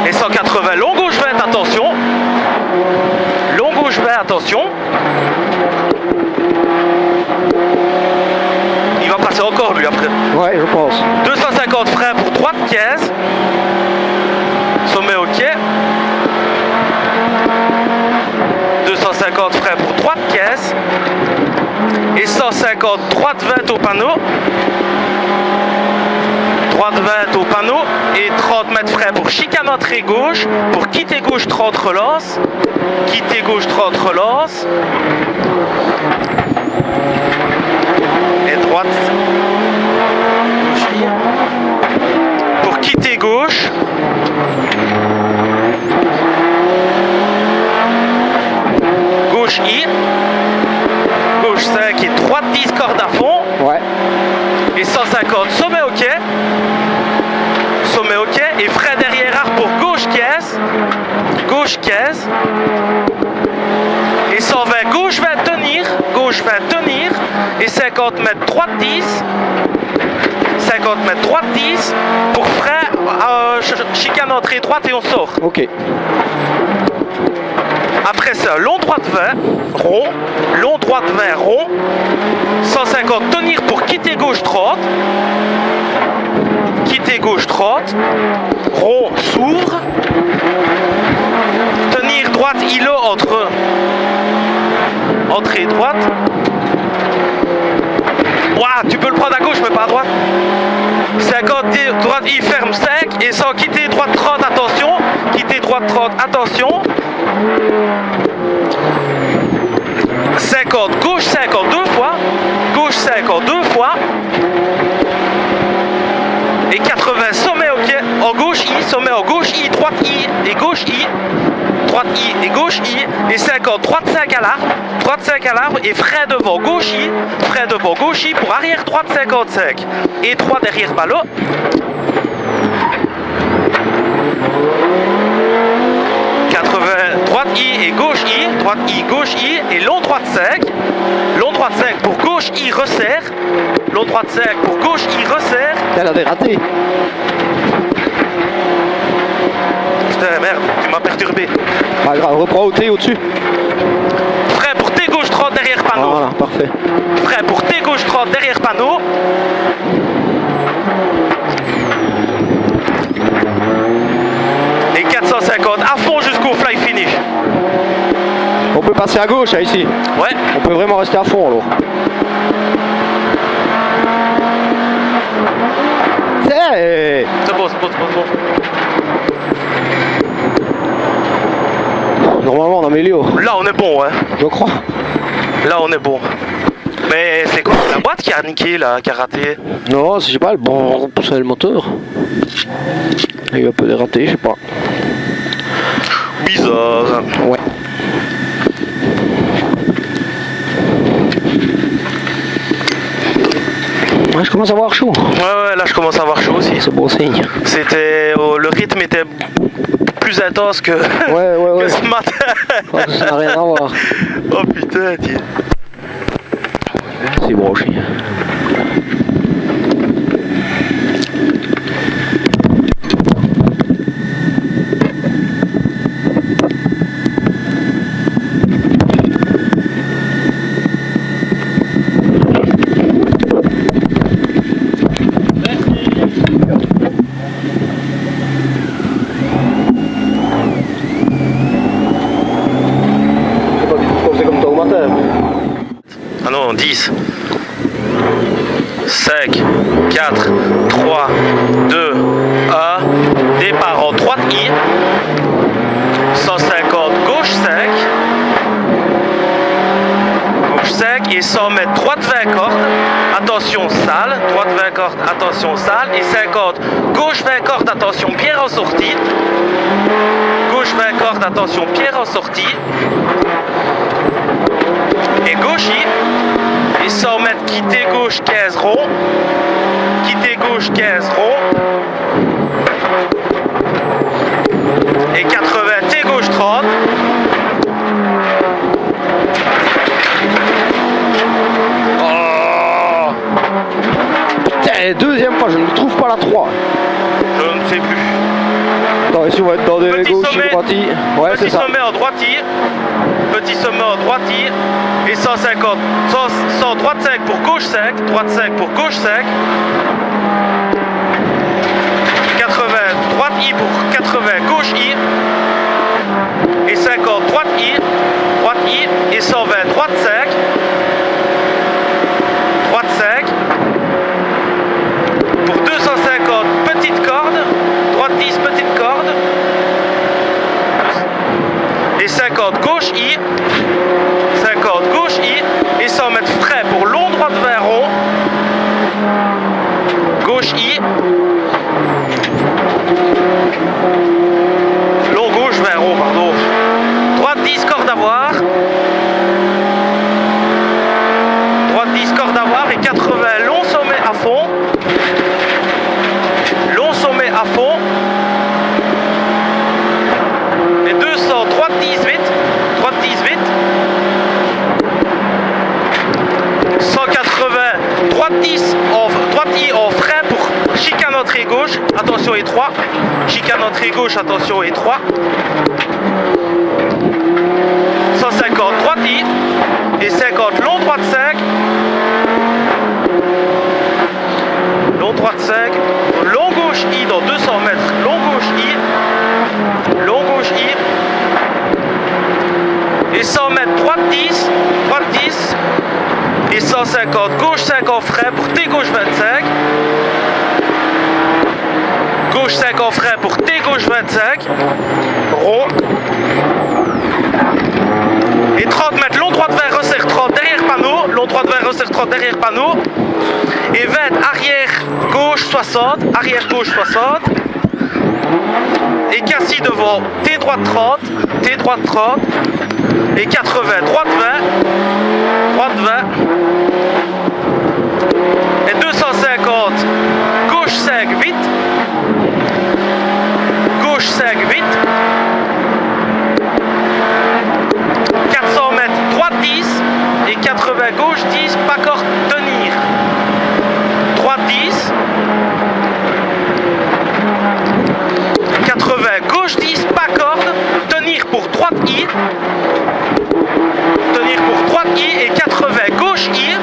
Et 180 long gauche 20, attention. Long gauche 20, attention. Il va passer encore lui après. Ouais, je pense. 250 freins pour droite 15. Sommet ok. 250 freins pour droite 15. Et 150 droite 20 au panneau. Droite 20 au panneau. Et 30 mètres freins pour chicane entrée gauche. Pour quitter gauche 30 relance. Quitter gauche 30 relance. Et droite. Pour quitter gauche. Gauche I. Gauche 5 et droite 10 cordes à fond. Ouais. Et 150 sommet ok. Sommet ok. Et frais derrière arc pour gauche 15. Gauche 15. Et 120 gauche 20 tenir. Gauche 20 tenir. Et 50 mètres droite 10. 50 mètres droite 10. Pour frais chicane entrée droite et on sort. Ok. Après ça, long droite 20, rond, long droite 20, rond, 150 tenir pour quitter gauche 30, quitter gauche 30, rond s'ouvre, tenir droite îlot entre entrée droite, ouah, tu peux le prendre à gauche mais pas à droite, 50 droite I ferme sec et sans quitter droite 30, attention, quitter droite 30, attention. 50, gauche 50 deux fois, gauche 50 deux fois, et 80 sommet ok, en gauche I, sommet en gauche I, droite I et gauche I, droite I et gauche I, et 50, droite 5 à l'arbre, droite 5 à l'arbre, et frein devant gauche I, frein devant gauche I pour arrière droite 55, et 3 derrière ballot. Droite I et gauche I, droite I, gauche I et long droite 5. Long droite 5 pour gauche I resserre. Long droite 5 pour gauche I resserre. Elle a dératé. Putain merde, tu m'as perturbé. Pas grave, reprends au T au-dessus. Frein pour T gauche 30 derrière panneau. Voilà, parfait. Frein pour T gauche 30 derrière panneau. Et 450 à fond jusqu'au fly finish. On peut passer à gauche hein, ici. Ouais. On peut vraiment rester à fond alors. C'est bon, c'est bon, c'est bon, c'est bon. Normalement on améliore. Là on est bon, ouais. Je crois. Là on est bon. Mais c'est quoi? C'est la boîte qui a niqué là, qui a raté? Non, je sais pas, bon, c'est le moteur. Il a un peu dératé, je sais pas. Bizarre. Ouais. Ouais, je commence à avoir chaud. Ouais, là je commence à avoir chaud aussi. C'est bon signe. C'était. Le rythme était plus intense que, Ouais. que ce matin. Ça n'a rien à voir. Oh putain, tiens. C'est branché. Seb. Ah non, 10. Sec. 4, 3, 2, 1. Départ en droite I. 150 gauche sec. Gauche sec et 100 mètres droite 20 cordes. Attention sale. Droite 20 cordes, attention sale. Et 50 gauche 20 cordes, attention pierre en sortie. Gauche 20 cordes, attention pierre en sortie. Et gauche I. Et 100 mètres quitter gauche 15 rond. Quitter gauche 15 rond. Et 80 T gauche 30. Oh, Putain, deuxième fois, je ne trouve pas la 3. je ne sais plus. Attends, ici on va être dans des Petit gauches sommet. et droitis. Ouais, c'est Petit ça. sommet en droitier. Petit sommet en droitier. Et 150. 100 droite sec pour gauche sec. Droite sec pour gauche sec. 80 droite I pour 80 gauche I. Et 50 droite I. Droite I. Et 120 droite sec. Droite sec. Pour 250 petite corde. Droite 10 petite corde. Et 50 gauche I. 50 gauche I. Et 100 mètres frais pour long droite vers rond. Gauche I. Long gauche vers rond, pardon. Droite 10 corde à voir. Droite 10 corde à voir et 80 long sommet à fond. Long sommet à fond. Et 200 droite 18. Droite 18. 180 droite 10 droite I en frein pour chicane entrée gauche, attention étroit. Chicane entrée gauche, attention étroit. 150 droite I et 50 long droite sec. Long droite sec. Long gauche I dans 200 mètres. Long gauche I. Long gauche I. Et 100 mètres droite 10. Droite 10. Et 150 gauche 5 en frein pour T gauche 25. Gauche 5 en frein pour T gauche 25. Rond. Et 30 mètres long droite vers resserre 30 derrière panneau. Long droite vers resserre 30 derrière panneau. Et 20 arrière gauche 60. Arrière gauche 60. Et Cassis devant T droite 30. T droite 30. Et 80 droite 20. Droite 20. Et 250 gauche 5 vite. Gauche 5 vite. 400 mètres droite 10 et 80 gauche 10 pas corde tenir. Droite 10. 80 gauche 10 pas corde tenir pour droite I. Tenir pour droite I et 80 gauche I.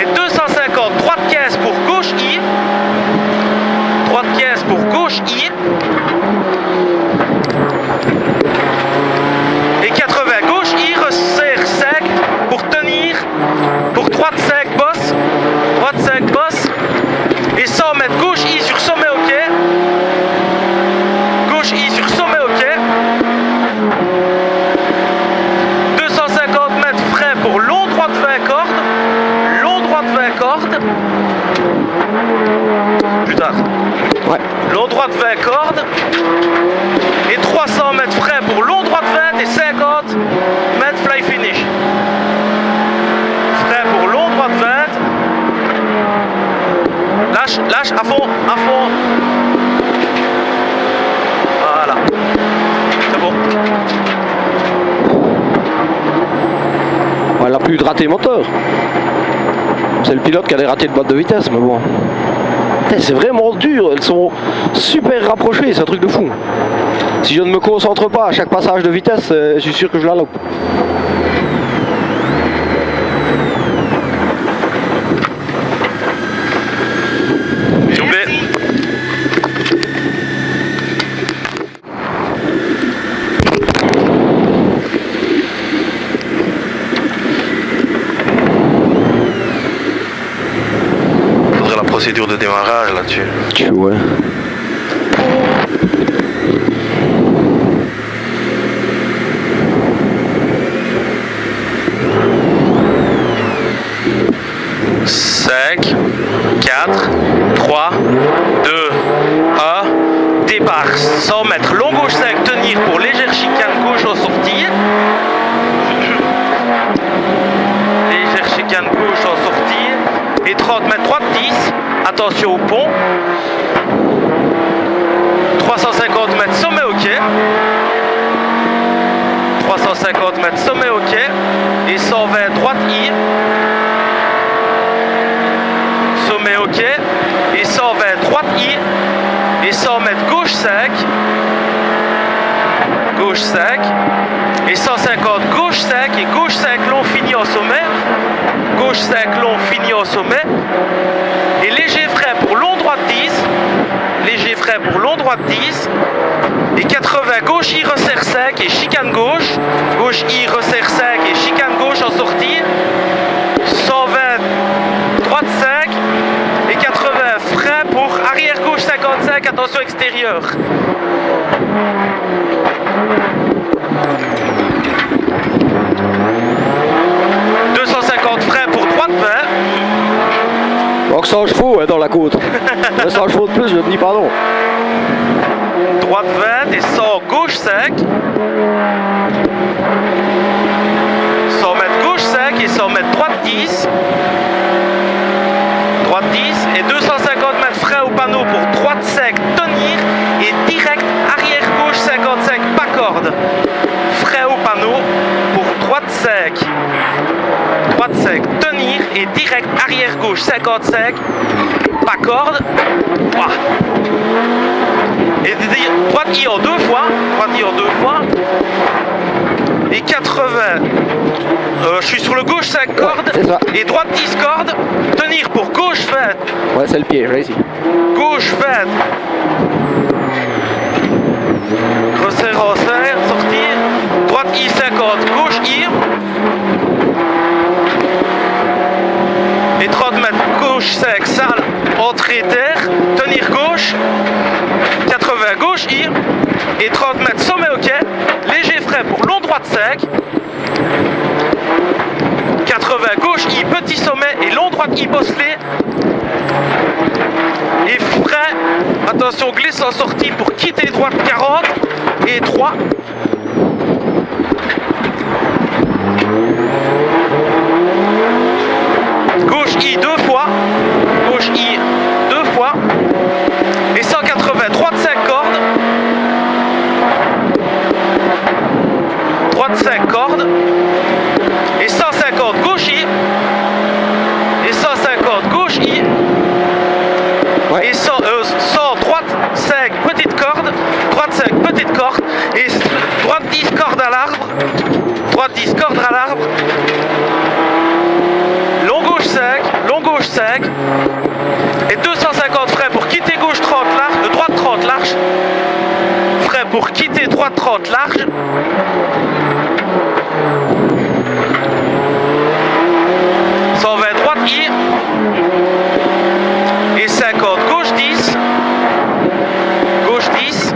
Et 250 droite 15 pour gauche I. Droite 15 pour gauche I. Et 80 gauche I resserre sec pour tenir. Pour droite sec bosse. Droite sec bosse. Et 100 mètres gauche I sur sommet au quai. Gauche I sur sommet au quai. 250 mètres frais pour long droite 20 cordes. Long droite 20 cordes. Plus tard. Ouais. Long droite 20 cordes. Et 300 mètres frais pour long droite 20 et 50 mètres fly finish. Frais pour long droite 20. Lâche, lâche, à fond, à fond. Voilà. C'est bon. Elle a plus de raté moteur. C'est le pilote qui a des ratés de boîte de vitesse, mais bon. Putain, c'est vraiment dur, elles sont super rapprochées, c'est un truc de fou. Si je ne me concentre pas à chaque passage de vitesse, je suis sûr que je la loupe. Doublé. de démarrage là-dessus. Ouais. Cinq, 4, 3, 2, 1, départ. 100 mètres, long gauche sec, tenir pour légère chicane gauche en sortie. Légère chicane gauche en sortie. Et 30 mètres, droite 10. Attention au pont. 350 mètres, sommet au quai. 350 mètres, sommet au quai. Et 120, droite I. Sommet au quai. Et 120, droite I. Et 100 mètres, gauche sec. Gauche sec. Et 150, gauche sec. Et gauche sec, long fini en sommet. Gauche sec, long fini en sommet. Et léger frais pour long droite 10. Léger frais pour long droite 10. Et 80, gauche I resserre sec et chicane gauche. Gauche I resserre sec et chicane gauche en sortie. 120, droite sec. Et 80, frein pour arrière gauche 55, attention extérieure. Frein pour droite 20. Donc 100 chevaux dans la côte. 100 chevaux de plus, je ne dis pas non. Droite 20 et 100 gauche sec. 100 mètres gauche sec et 100 mètres droite 10. Droite 10 et 250 mètres frein au panneau pour droite sec, tenir et direct arrière gauche 55, pas corde. Frein au panneau pour droite sec. Droite sec, tenir et direct arrière gauche 55, pas corde. Ouah. Et droite I en deux fois, droite I en deux fois. Et 80, je suis sur le gauche 5 cordes et droite 10 cordes, tenir pour gauche 20. Ouais, c'est le pied, là ici. Gauche 20. Resserre, resserre, sortir. Droite I 50, gauche I. Et 30 mètres, gauche sec, salle, entrée terre, tenir gauche. 80, gauche I. Et 30 mètres, sommet au quai. Léger frais pour long droite sec. 80, gauche I, petit sommet et long droite I bosselé. Et frein, attention, glisse en sortie pour quitter droite 40. Et 3. Gauche I deux fois. Gauche I deux fois. Et 180, droite 5 cordes. Droite 5 cordes. Et 150, gauche I. Et 150, gauche I. Ouais. Et 100, droite 5, petite corde. Droite 5, petite corde. Et droite 10, corde à l'arbre. Droite 10, corde à l'arbre. Long gauche 5. Et 250 freins pour quitter gauche 30 large, droite 30 large. Frein pour quitter droite 30 large. Droite I. Et 50, gauche 10. Gauche 10.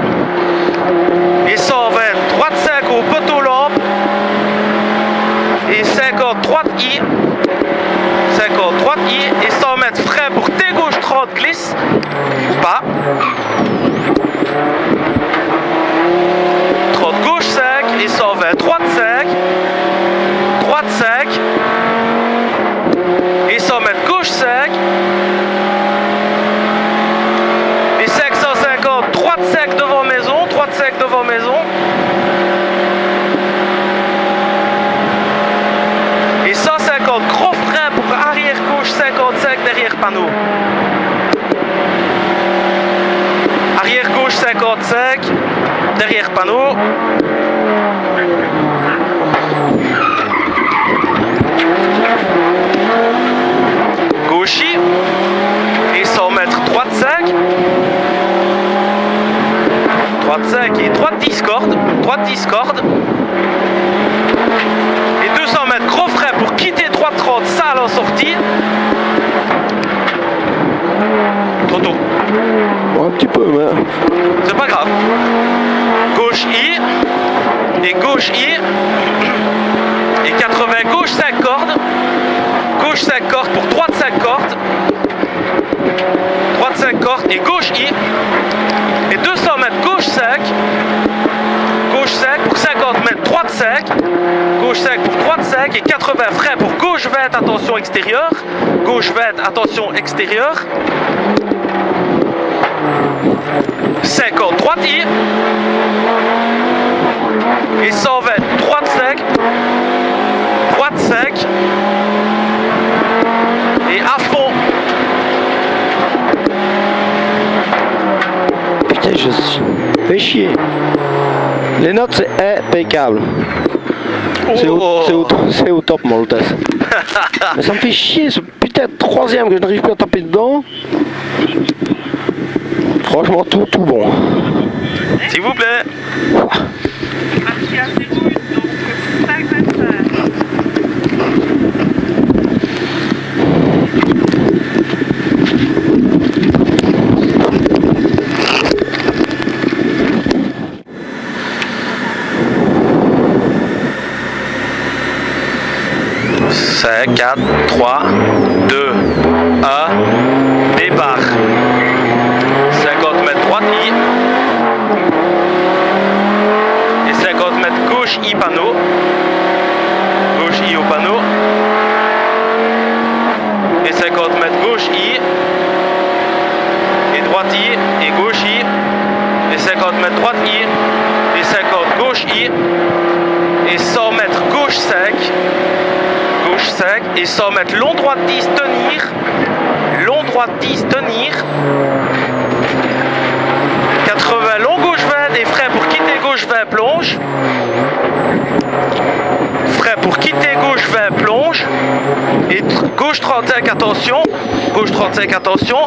Et 120, droite 5 au poteau lampe. Et 50, droite I. 50, droite I. Et 100 mètres, frein pour T gauche 30, glisse. Ou pas. 30, gauche 5. Et 120, droite 5. Droite 5. Et 100 mètres, gauche 5. Et 550, droite 5 devant maison. Droite 5 devant maison. Et 150, gros frein pour arrière gauche 55 derrière panneau. Arrière gauche 55 derrière panneau. Gauche I. Et 100 mètres, droite 5. Droite 5 et droite 10 cordes. Droite 10 cordes. Et 200 mètres, gros frein pour quitter droite 30, salle en sortie. trop tôt. Ouais, un petit peu, mais... C'est pas grave. Gauche I. Et gauche I. Et 80, gauche 5 cordes. Gauche 5 cordes pour droite 5 cordes. Droite 5 cordes et gauche I. Et 200 mètres gauche 5. Gauche 5 pour 50 mètres, droite 5. Gauche 5 pour droite 5 et 80 freins pour gauche 20, attention extérieure. Gauche 20, attention extérieure. 50, droite I. Et 120, droite 5. Droite 5. Et à fond. Putain, je fais chier. Les notes, c'est impeccable. C'est au top, mon test. Mais ça me fait chier, ce putain de troisième que je n'arrive plus à taper dedans. Franchement, tout bon. S'il vous plaît. C'est 4, 3, 2, 1, départ. 50 mètres droite I. Et 50 mètres gauche I panneau. Gauche I au panneau. Et 50 mètres gauche I. Et droite I. Et gauche I. Et 50 mètres droite I. Et 50 gauche I. Et 100 mètres gauche 5. Gauche 5 et 100 mètres long droite 10 tenir, long droite 10 tenir, 80 long gauche 20 et frein pour quitter gauche 20 plonge, frein pour quitter gauche 20 plonge et gauche 35 attention, gauche 35 attention,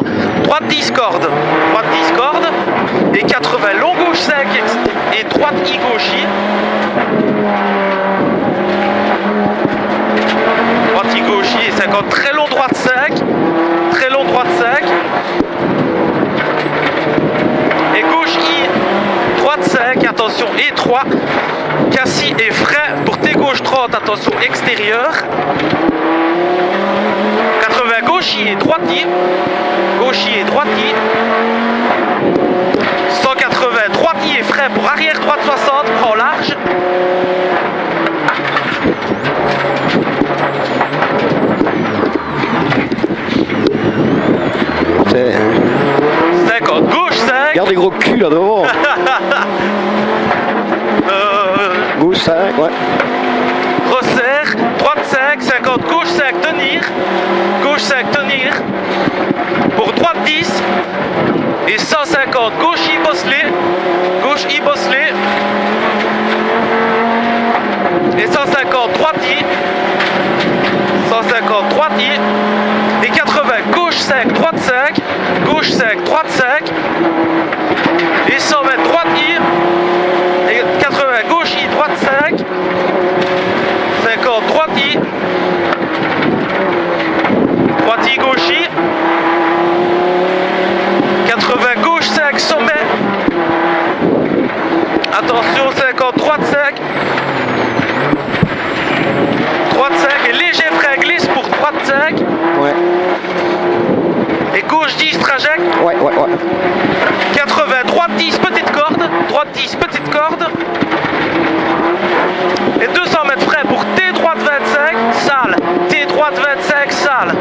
droite 10 cordes, droite 10 cordes et 80 long gauche 5 et droite I gauche I. Droite I gauche I et 50, très long droite 5, très long droite 5, et gauche I, droite 5, attention et 3, cassis et frein pour T gauche 30, attention extérieur, 80 gauche I et droite I, gauche I et droite I, 180 droite I et frein pour arrière droite 60, prend large. C'est... 50, gauche 5. Regarde les gros culs là devant. Gauche 5, ouais. Resserre, droite 5, 50, gauche 5, tenir. Gauche 5, tenir. Pour droite 10. Et 150, gauche I bosselé. Gauche I bosselé. Et 150, droite I. 150, droite I. Et 80, gauche 5, droite 5. Gauche 5, droite 5. Et 100 mètres, droite I. Et 80, gauche I, droite 5. 50, droite I. Droite I, gauche I. 80, gauche 5, sommet. Attention, 50, droite 5. Droite 5 et léger frein glisse pour droite 5. Ouais. Et gauche 10 trajecte. Ouais. 80, droite 10, petite corde. Droite 10, petite corde. Et 200 mètres frein pour T droite 25, sale. T droite 25, sale.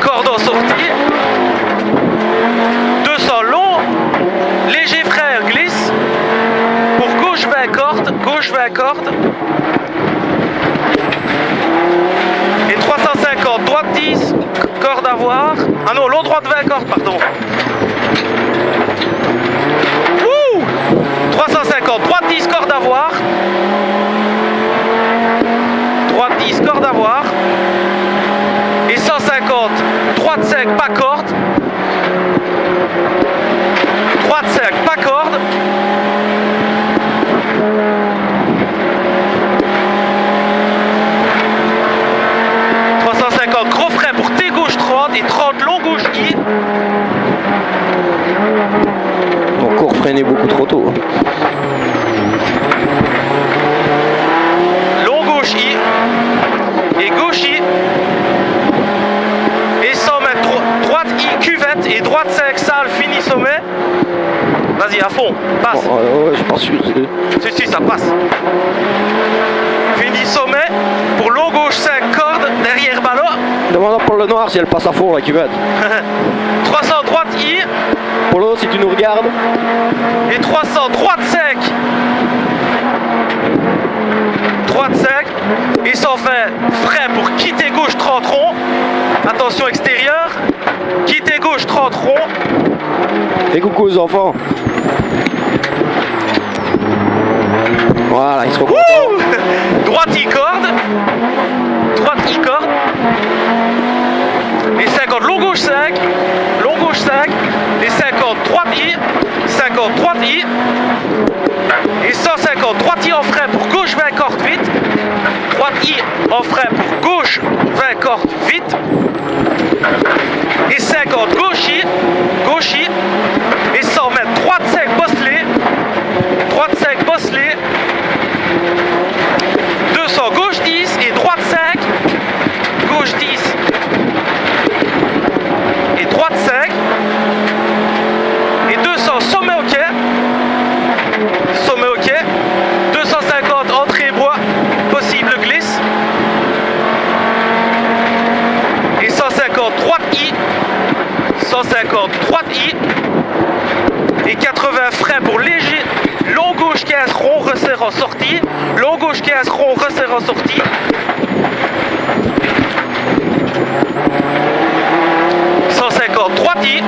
Corde en sortie. 200 long. Léger frein glisse. Pour gauche 20 cordes. Gauche 20 cordes. Et 350, droite 10, corde à voir. Ah non, long droite 20 cordes, pardon. Wouh 350, droite 10, corde à voir. Droite 10, corde à voir. Et 150, droite 5, pas corde. Droite 5, pas corde. Gros frein freiné beaucoup trop tôt. Long gauche I. Et gauche I. Et 100 mètres. Droite I, cuvette. Et droite sec, sale, fini sommet. Vas-y, à fond, passe. Oh, ouais, je suis pas sûr. Si, ça passe. Fini sommet. Pour long gauche sec, corde, derrière ballon. Demande à Paul Lenoir si elle passe à fond la cuvette. 300 droite I. Polo, si tu nous regardes. Et 300 droite sec. Droite sec. Et s'en fait frais pour quitter gauche 30 ronds. Attention extérieur. Quitter gauche 30 ronds. Et coucou aux enfants. Voilà, ils seront contents. Droite I corde. Droite I corde. Et 50 long gauche sec. Long gauche sec. Et 50 droite I. 50 droite I. Et 150 droite I en frais pour gauche 20 corde vite. Droite I en frais pour gauche 20 corde vite. Et 50 gauche I. Gauche I. Et 100 mètres droite sec bosselé. Droite sec bosselé. 200 gauche 10 et droite sec. Gauche 10 et droite sec. Et 200 sommet au quai. Sommet au quai. 250 entrée bois. Possible glisse. Et 150 droite I. 150 droite I. Et 80 frais pour léger. Long gauche 15 rond, resserre en sortie. Long gauche 15 rond, resserre en sortie. Droite I.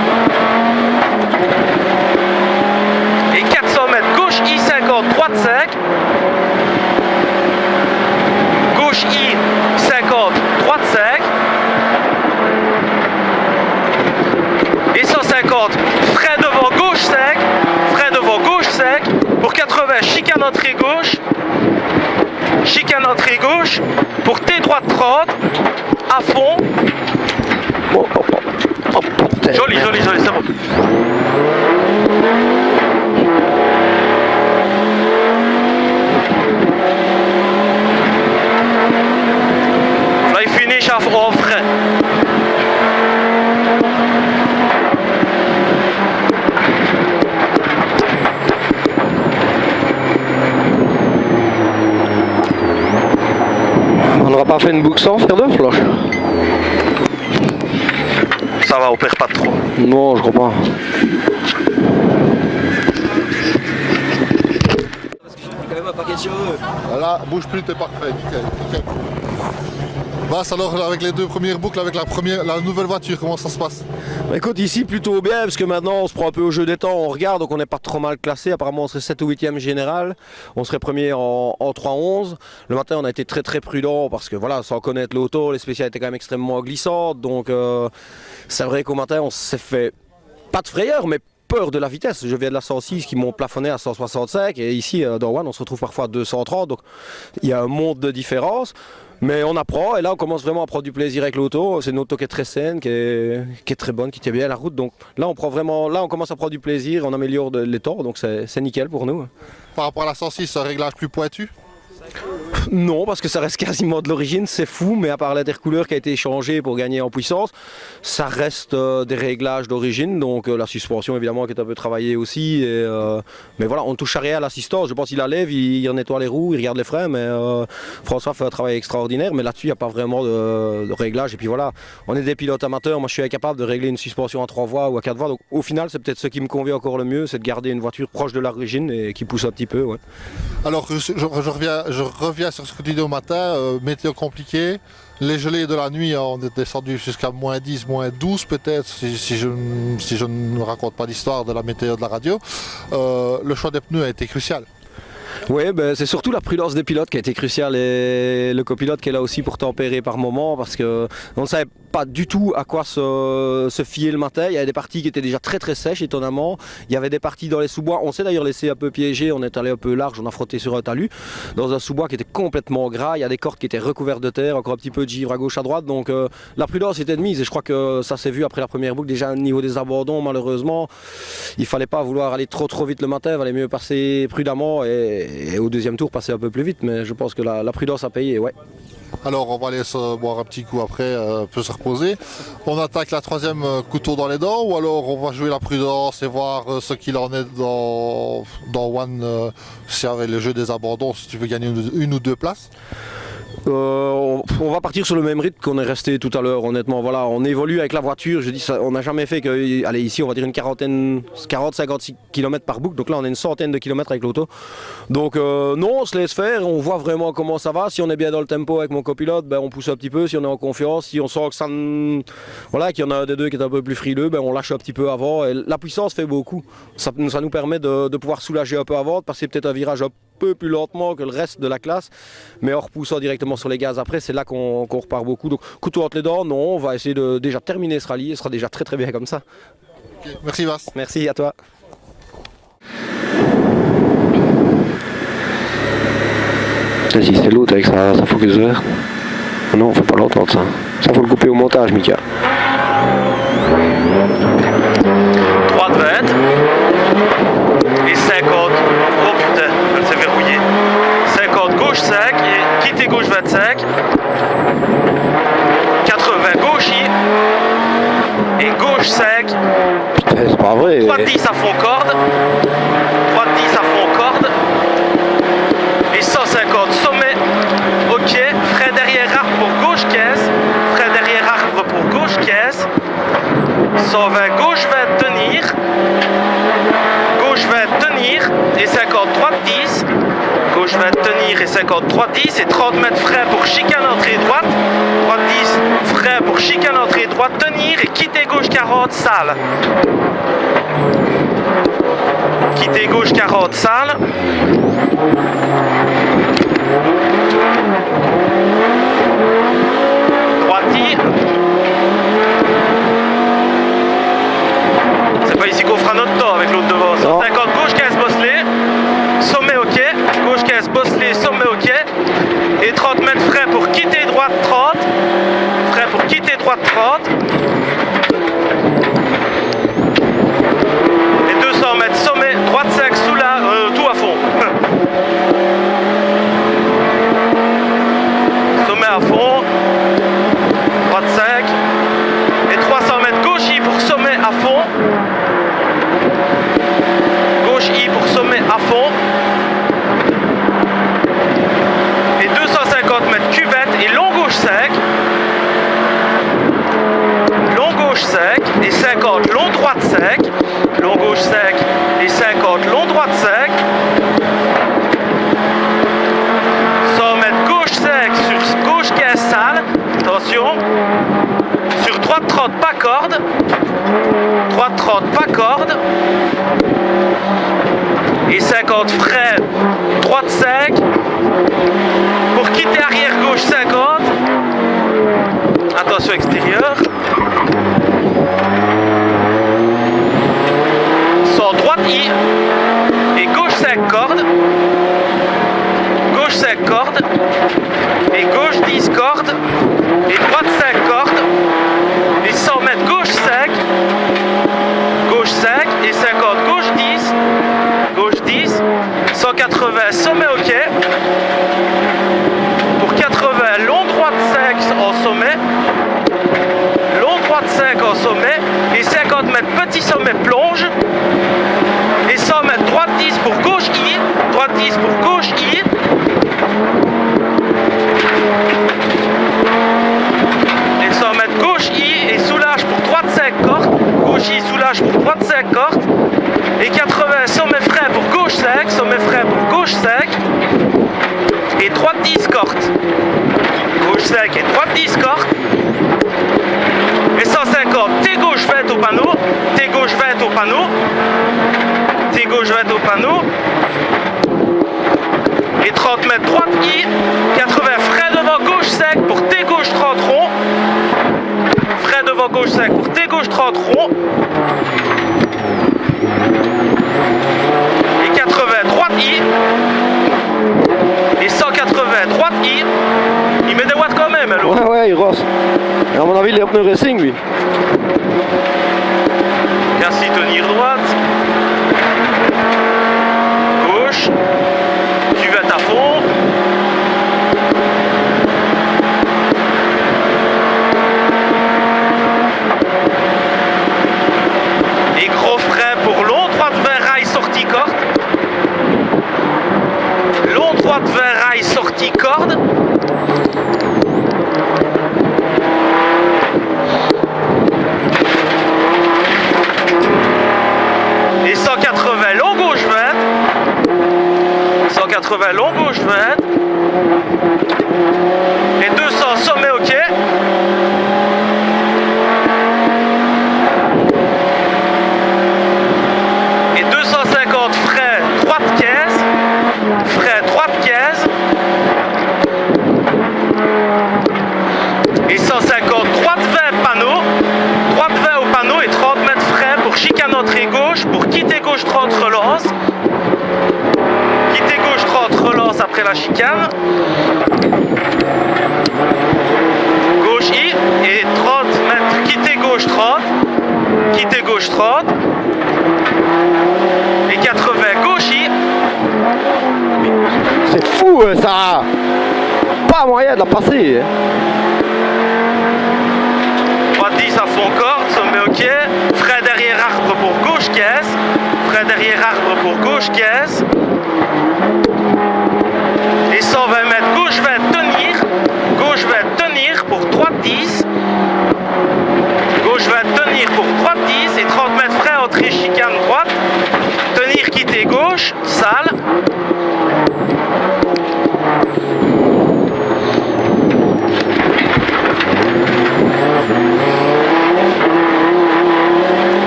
Et 400 mètres gauche I 50 droite sec. Gauche I 50 droite sec. Et 150 frais devant gauche sec. Frais devant gauche sec. Pour 80 chicane entrée gauche. Chicane entrée gauche. Pour T droite 30. À fond. Joli, c'est bon. Fly finish en frais. On n'aura pas fait une boucle sans faire de floche. Ça va, on perd pas trop. Non, je crois pas. Voilà, bouge plus, t'es parfait. Nickel. Vas, alors avec les deux premières boucles, avec la nouvelle voiture, comment ça se passe? Écoute, ici plutôt bien, parce que maintenant on se prend un peu au jeu des temps, on regarde, donc on n'est pas trop mal classé. Apparemment on serait 7 ou 8e général, on serait premier en 3-11. Le matin on a été très prudent, parce que voilà, sans connaître l'auto, les spéciales étaient quand même extrêmement glissantes. Donc c'est vrai qu'au matin on s'est fait, pas de frayeur, mais peur de la vitesse. Je viens de la 106 qui m'ont plafonné à 165, et ici dans One on se retrouve parfois à 230, donc il y a un monde de différence. Mais on apprend, et là on commence vraiment à prendre du plaisir avec l'auto. C'est une auto qui est très saine, qui est très bonne, qui tient bien la route. Donc là on commence à prendre du plaisir, on améliore les temps, donc c'est nickel pour nous. Par rapport à la 106, un réglage plus pointu? Non, parce que ça reste quasiment de l'origine, c'est fou, mais à part l'intercouleur qui a été échangé pour gagner en puissance, ça reste des réglages d'origine, donc la suspension évidemment qui est un peu travaillée aussi, mais voilà, on ne touche à rien à l'assistance. Je pense qu'il la lève, il nettoie les roues, il regarde les freins, mais François fait un travail extraordinaire, mais là-dessus il n'y a pas vraiment de réglage, et puis voilà, on est des pilotes amateurs, moi je suis incapable de régler une suspension à 3 voies ou à 4 voies, donc au final c'est peut-être ce qui me convient encore le mieux, c'est de garder une voiture proche de l'origine et qui pousse un petit peu. Ouais. Alors je reviens sur ce que tu dis au matin, météo compliquée, les gelées de la nuit, on est descendu jusqu'à moins 10, moins 12 peut-être, si je ne raconte pas l'histoire de la météo de la radio. Le choix des pneus a été crucial. Oui, ben, c'est surtout la prudence des pilotes qui a été cruciale et le copilote qui est là aussi pour tempérer par moment parce qu'on ne savait pas du tout à quoi se fier le matin. Il y avait des parties qui étaient déjà très très sèches étonnamment. Il y avait des parties dans les sous-bois. On s'est d'ailleurs laissé un peu piéger, on est allé un peu large, on a frotté sur un talus dans un sous-bois qui était complètement gras. Il y a des cordes qui étaient recouvertes de terre, encore un petit peu de givre à gauche à droite. Donc la prudence était de mise et je crois que ça s'est vu après la première boucle. Déjà au niveau des abandons, malheureusement, il ne fallait pas vouloir aller trop vite le matin, il valait mieux passer prudemment et au deuxième tour passer un peu plus vite, mais je pense que la prudence a payé, ouais. Alors on va aller se boire un petit coup après, peut se reposer. On attaque la troisième couteau dans les dents ou alors on va jouer la prudence et voir ce qu'il en est dans One, si avec le jeu des abandons, si tu veux gagner une ou deux places. On va partir sur le même rythme qu'on est resté tout à l'heure, honnêtement. Voilà, on évolue avec la voiture. Je dis ça, on n'a jamais fait que, allez, ici on va dire une 40-56 km par boucle. Donc là on a une centaine de kilomètres avec l'auto. Donc non, on se laisse faire, on voit vraiment comment ça va. Si on est bien dans le tempo avec mon copilote, ben, on pousse un petit peu. Si on est en confiance, si on sent que ça, voilà, qu'il y en a un des deux qui est un peu plus frileux, ben, on lâche un petit peu avant. Et la puissance fait beaucoup. Ça nous permet de pouvoir soulager un peu avant, de passer peut-être un virage un peu plus lentement que le reste de la classe, mais en repoussant directement sur les gaz après, c'est là qu'on repart beaucoup. Donc couteau entre les dents, non, on va essayer de déjà terminer ce rallye, ce sera déjà très bien comme ça. Okay. Merci Vas. Merci à toi. Vas-y, c'était l'autre avec sa focus vert. Non, on fait pas l'entendre ça. Ça faut le couper au montage, Mika. Droite verte. Et 50. Oh putain, elle s'est verrouillée. 50 gauche sec et quitter gauche 25. 80 gauche I. Et gauche sec. Putain, c'est pas vrai. Droite 10 à fond corde. Droite 10 à fond corde. Et 150 sommet. Ok. Frein derrière arbre pour gauche caisse. Frein derrière arbre pour gauche caisse. 120 gauche 20 tenir. Gauche 20 tenir et 50 droite 10. Gauche 20 tenir et 50 droite 10 et 30 mètres frein pour chicane entrée droite. Droite 10 frein pour chicane entrée droite tenir et quitter gauche 40 sale. Quitter gauche 40 sale. Droite 10. C'est pas ici qu'on fera notre temps avec l'autre devant. 150 gauche 15 bosselé, sommet ok, gauche 15 bosselé, sommet ok, et 30 mètres frein pour quitter droite 30, frein pour quitter droite 30, et 200 mètres sommet, droite 5 sous la, tout à fond. Sommet à fond, droite 5, et 300 mètres gauche I pour sommet à fond. Gauche I pour sommet à fond. Et 250 mètres cuvette et long gauche sec. Long gauche sec et 50 long droite sec. Long gauche sec et 50 long droite sec. 100 mètres gauche sec sur gauche 15 sale. Attention. Sur droite 30 pas corde. Droite 30 pas corde. Et 50 frein, droite 5. Pour quitter arrière gauche 50. Attention extérieur. Sans droite I. Et gauche 5 cordes. Gauche 5 cordes. Et gauche 10 cordes. Et droite 5 cordes. Et 100 mètres gauche 5. Gauche 5 et 50 gauche 10. Gauche 10. 180 sommet ok. Pour 80 long droite 5 en sommet. Long droite 5 en sommet. Et 50 mètres petit sommet plonge. Et 100 mètres droite 10 pour gauche I. Droite 10 pour gauche I. Et 100 mètres gauche I et soulage pour droite 5 cordes. Gauche I soulage pour droite 5 cordes. Et 80 sommet frein pour gauche 5. Sommet frein pour gauche 5. Et droite 10 cordes. Gauche 5 et droite 10 cordes. Et 150 T gauche 20 au panneau. T gauche 20 au panneau. T gauche 20 au panneau. 30 mètres droite I, 80 frais devant gauche sec pour T gauche 30 rond. Frais devant gauche sec pour T gauche 30 rond. Et 80 droite I. Et 180 droite I. Il met des watts quand même, alors. Ouais, il rosse. Et à mon avis, il est pneus racing, lui. Merci, tenir droite. Gauche. Cuvette à fond. Et gros frein pour long, droite vers rail, sortie corde. Long, droite vers rail, sortie corde. Et 180 long gauche 20. 180 long gauche 20. Et 200 sommet ok. Et 250 frais droite 15. Frais droite 15. Et 150 droite 20 panneau. Droite 20 au panneau et 30 mètres frais pour chicane entrée gauche. Pour quitter gauche 30 relance. Quitter gauche 30 relance après la chicane. Gauche I et 30 mètres quitter gauche 30. Quitter gauche 30. Et 80 gauche I. C'est fou, ça. Pas moyen de la passer. Hein. Droite 10 à fond corde, sommet ok. Frein derrière arbre pour gauche 15. Frein derrière arbre pour gauche 15. Et 120 mètres gauche 20 tenir. Gauche 20 tenir pour droite 10. Gauche 20 tenir pour droite 10. Et 30 mètres frein entrée chicane droite. Tenir quitter gauche, sale.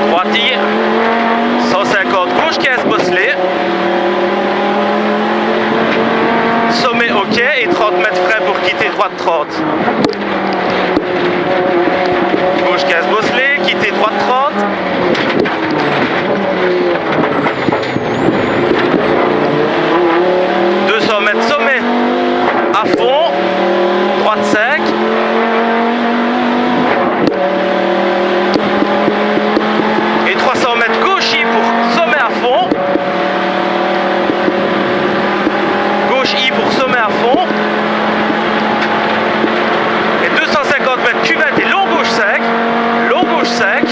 Droite I, 150 gauche 15 bosselé. Sommet ok et 30 mètres frais pour quitter droite 30. Gauche 15 bosselé, quitter droite 30. Mètres sommet à fond, droite sec. Et 300 mètres gauche I pour sommet à fond. Gauche I pour sommet à fond. Et 250 mètres cuvette et long gauche sec. Long gauche sec.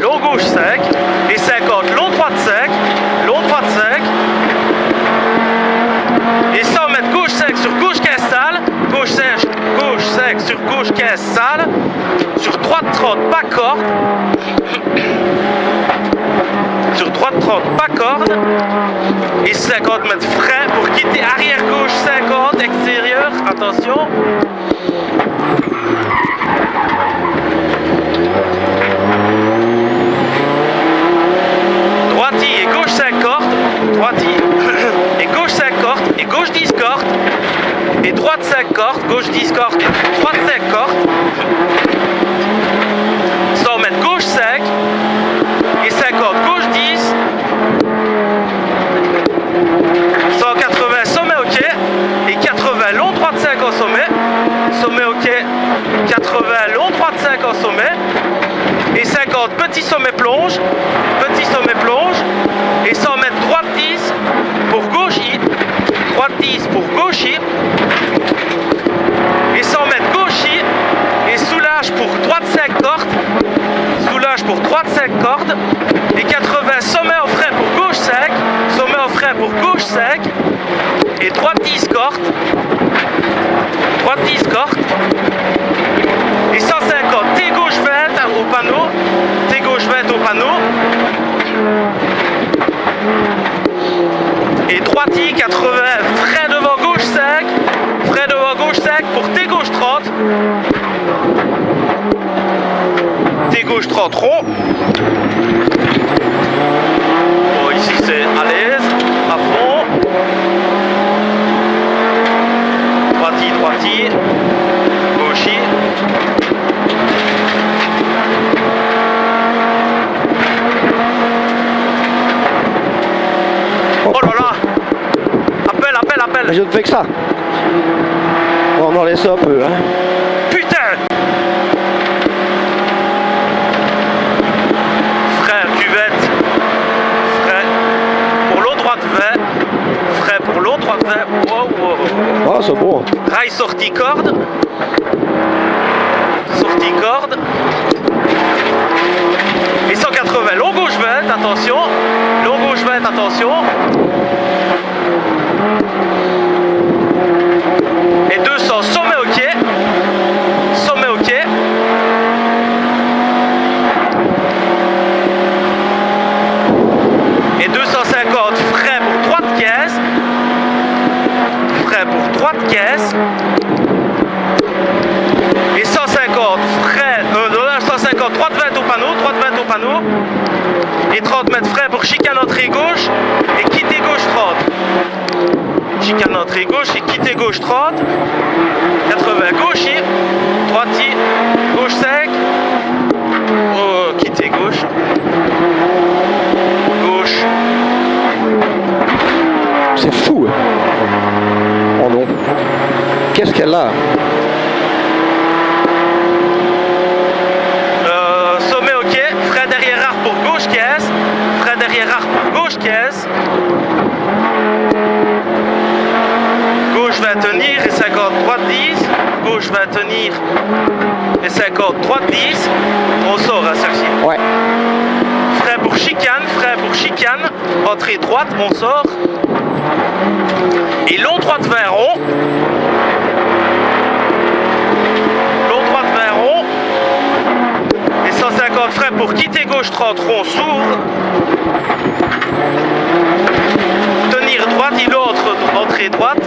Long gauche sec. Et 50 long droite sec. Long droite sec. Et 100 mètres gauche sec sur gauche 15 sale. Gauche sec sur gauche 15 sale. Sur droite 30 pas corde. Sur droite 30 pas corde. Et 50 mètres frein pour quitter arrière gauche 50 extérieur. Attention. Droite I et gauche 5 cordes. Droite I et gauche 5 cordes. Et gauche 10 cordes. Et droite 5 cordes. Gauche 10 cordes. Et droite 5 cordes. 100 mètres gauche 5. Et 50 gauche 10. 180 sommet ok. Et 80 long droite 5 en sommet. Sommet ok. 80 long droite 5 en sommet. Et 50 petit sommet plonge. Petit sommet plonge. Et 100 mètres droite 10 pour gauche I. Droite 10 pour gauche I. Et 100 mètres gauche I. Et soulage pour droite 5 cordes. Soulage pour droite 5 cordes. Et 80 sommet en frein pour gauche sec. Sommet en frein pour gauche sec. Et droite 10 cordes. Droite 10 cordes. Et 150 T gauche 20 au panneau. T gauche 20 au panneau. Et droite I 80 frein devant gauche sec. Frein devant gauche sec pour T gauche 30. T gauche 30 rond. Bon ici c'est allez. droite-y, gauche-y. Oh là là! Appel, appel, appel! Mais je ne fais que ça. On en laisse un peu, hein. Putain! Frère, cuvette. Frais. Pour l'eau droite vert. Frais pour l'eau droite vert. Wow, wow, wow. Ah, c'est bon. Rail sortie corde. Sortie corde. Et 180. Long gauche verte, attention. Long gauche verte, attention. Et 200, sommet au quai. Sommet au quai. Et 250, frais pour droite caisse. Frais pour droite caisse. Et 150, frais, 150, droite 20 au panneau, droite 20 au panneau. Et 30 mètres frais pour chicane entrée gauche et quitter gauche 30. Chicane entrée gauche et quitter gauche 30. 80 gauche, droite, gauche sec. Oh, quitter gauche. Gauche. C'est fou. Hein. Oh non. Qu'est-ce qu'elle a? Sommet ok, frais derrière arc pour gauche caisse. Frais derrière arc pour gauche caisse. Gauche va tenir et 50 droite 10. Gauche va tenir et 50 droite 10. On sort à celle-ci. Ouais. Frais pour chicane, entrée droite, on sort. Et long droite vers rond. Long droite vers rond. Et 150 frais pour quitter gauche 30, rond s'ouvre. Tenir droite, il entre, entrée droite.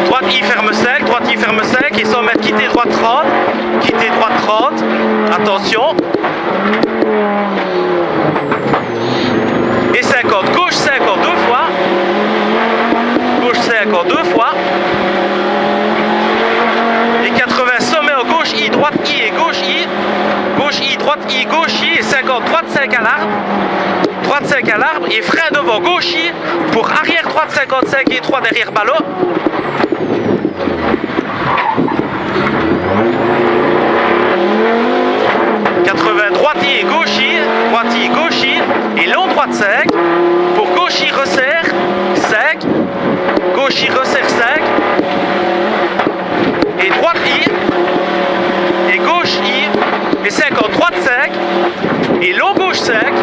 Droite I ferme sec, et 100 mètres, quitter droite 30, quitter droite 30, attention. Et 50, gauche 50 deux fois, gauche 50 deux fois. Et 80, sommet en gauche I, droite I et gauche I, droite I, gauche I, et 50, droite 5 à l'arbre. Droite 5 à l'arbre, et frein devant gauche I, pour arrière droite 55 et 3 derrière ballon. Droite I et gauche I, et long droite sec, pour gauche I resserre, sec, gauche I resserre sec, et droite I, et gauche I, et 50, droite sec, et long gauche sec,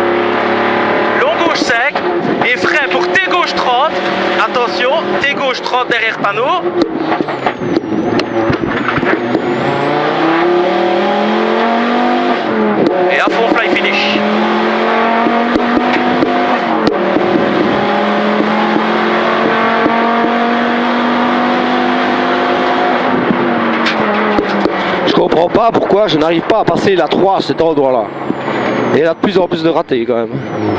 et frein pour T gauche 30, attention, T gauche 30 derrière panneau. Et à fond, fly finish. Je comprends pas pourquoi je n'arrive pas à passer la 3 à cet endroit-là. Et il y a de plus en plus de ratés quand même.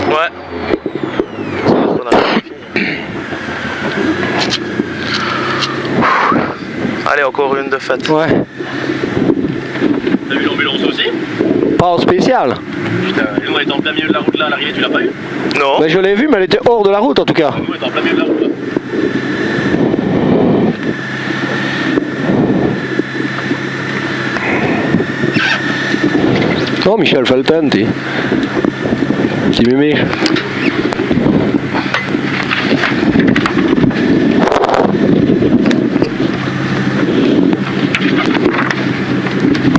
Ouais. Allez, encore une de fête. Ouais. T'as vu l'ambulance aussi? Pas en spécial. Putain, nous on était en plein milieu de la route là, à l'arrivée tu l'as pas eu? Non. Mais je l'ai vu, mais elle était hors de la route en tout cas. Nous on était en plein milieu de la route là. Non, Michel Felton, t'es. Petit mémé.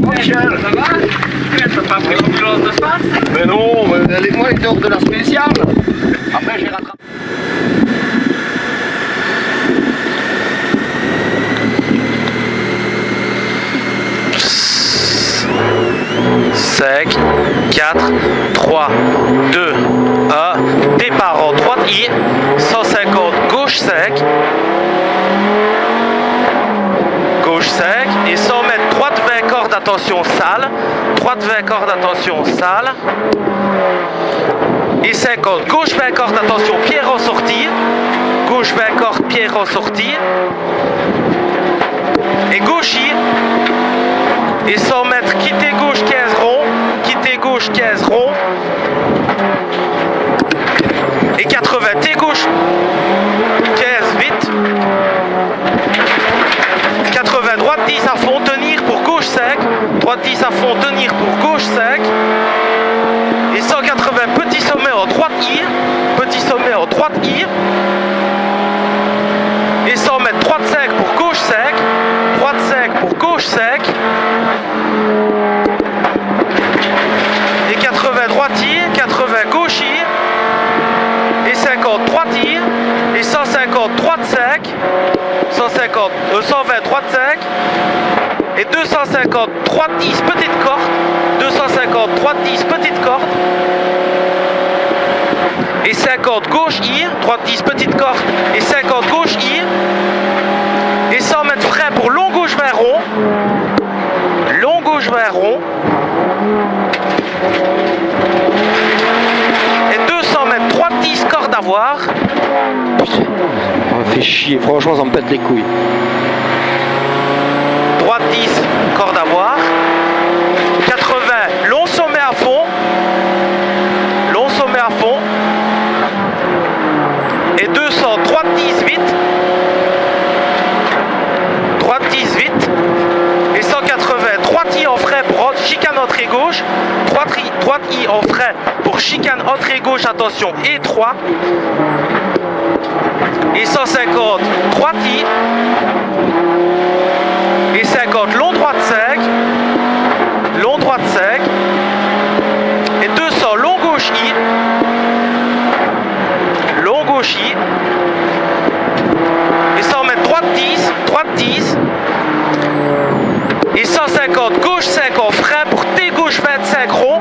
Michel, ça va? T'as pas pris l'ambulance de face? Mais non, moi elle était hors de la spéciale. Après j'ai rattrapé. Sec, 4, 3, 2, 1, départ en droite I, 150 gauche sec, et 100 mètres droite 20 cordes, attention sale, droite 20 cordes, attention sale, Et 50, gauche 20 cordes, attention, pierre en sortie. Gauche 20 cordes, pierre en sortie. Et gauchis. Et 100 mètres, quittez gauche 15 rond. Quittez gauche 15 rond. Et 80, t'es gauche 15 vite. 80, droite 10 à fond, tenir pour gauche sec. Droite 10 à fond, tenir pour gauche sec. Et 180, petit sommet en droite I. Petit sommet en droite I. Et 100 mètres, droite sec pour gauche sec. Droite sec pour gauche sec. Et 80, droite I. 80, gauche I. Et 50, droite I. Et 150, droite sec. 120, droite sec. Et 250, droite 10, petite corde. 250, droite 10, petite corde. Et 50, gauche I. Droite 10, petite corde. Et 50, gauche I. Et 100 mètres frais pour long gauche vers rond. Long gauche vers rond. Et 200 mètres, droite 10, corde à voir. Putain, ça me fait chier, franchement ça me pète les couilles. Droite 10, corde à voir. 80, long sommet à fond. Long sommet à fond. Et 200, droite 10 vite. Droite 10 vite. Et 180, droite I en frais pour chicane entrée gauche. Droite I en frais pour chicane entrée gauche, attention, étroit. Et 150, droite I. Et 50, long droite sec. Long droite sec. Et 200, long gauche I. Long gauche I. Et 100 mètres, droite 10. Droite 10. Et 150, gauche 5 en frais pour T gauche 25 rond.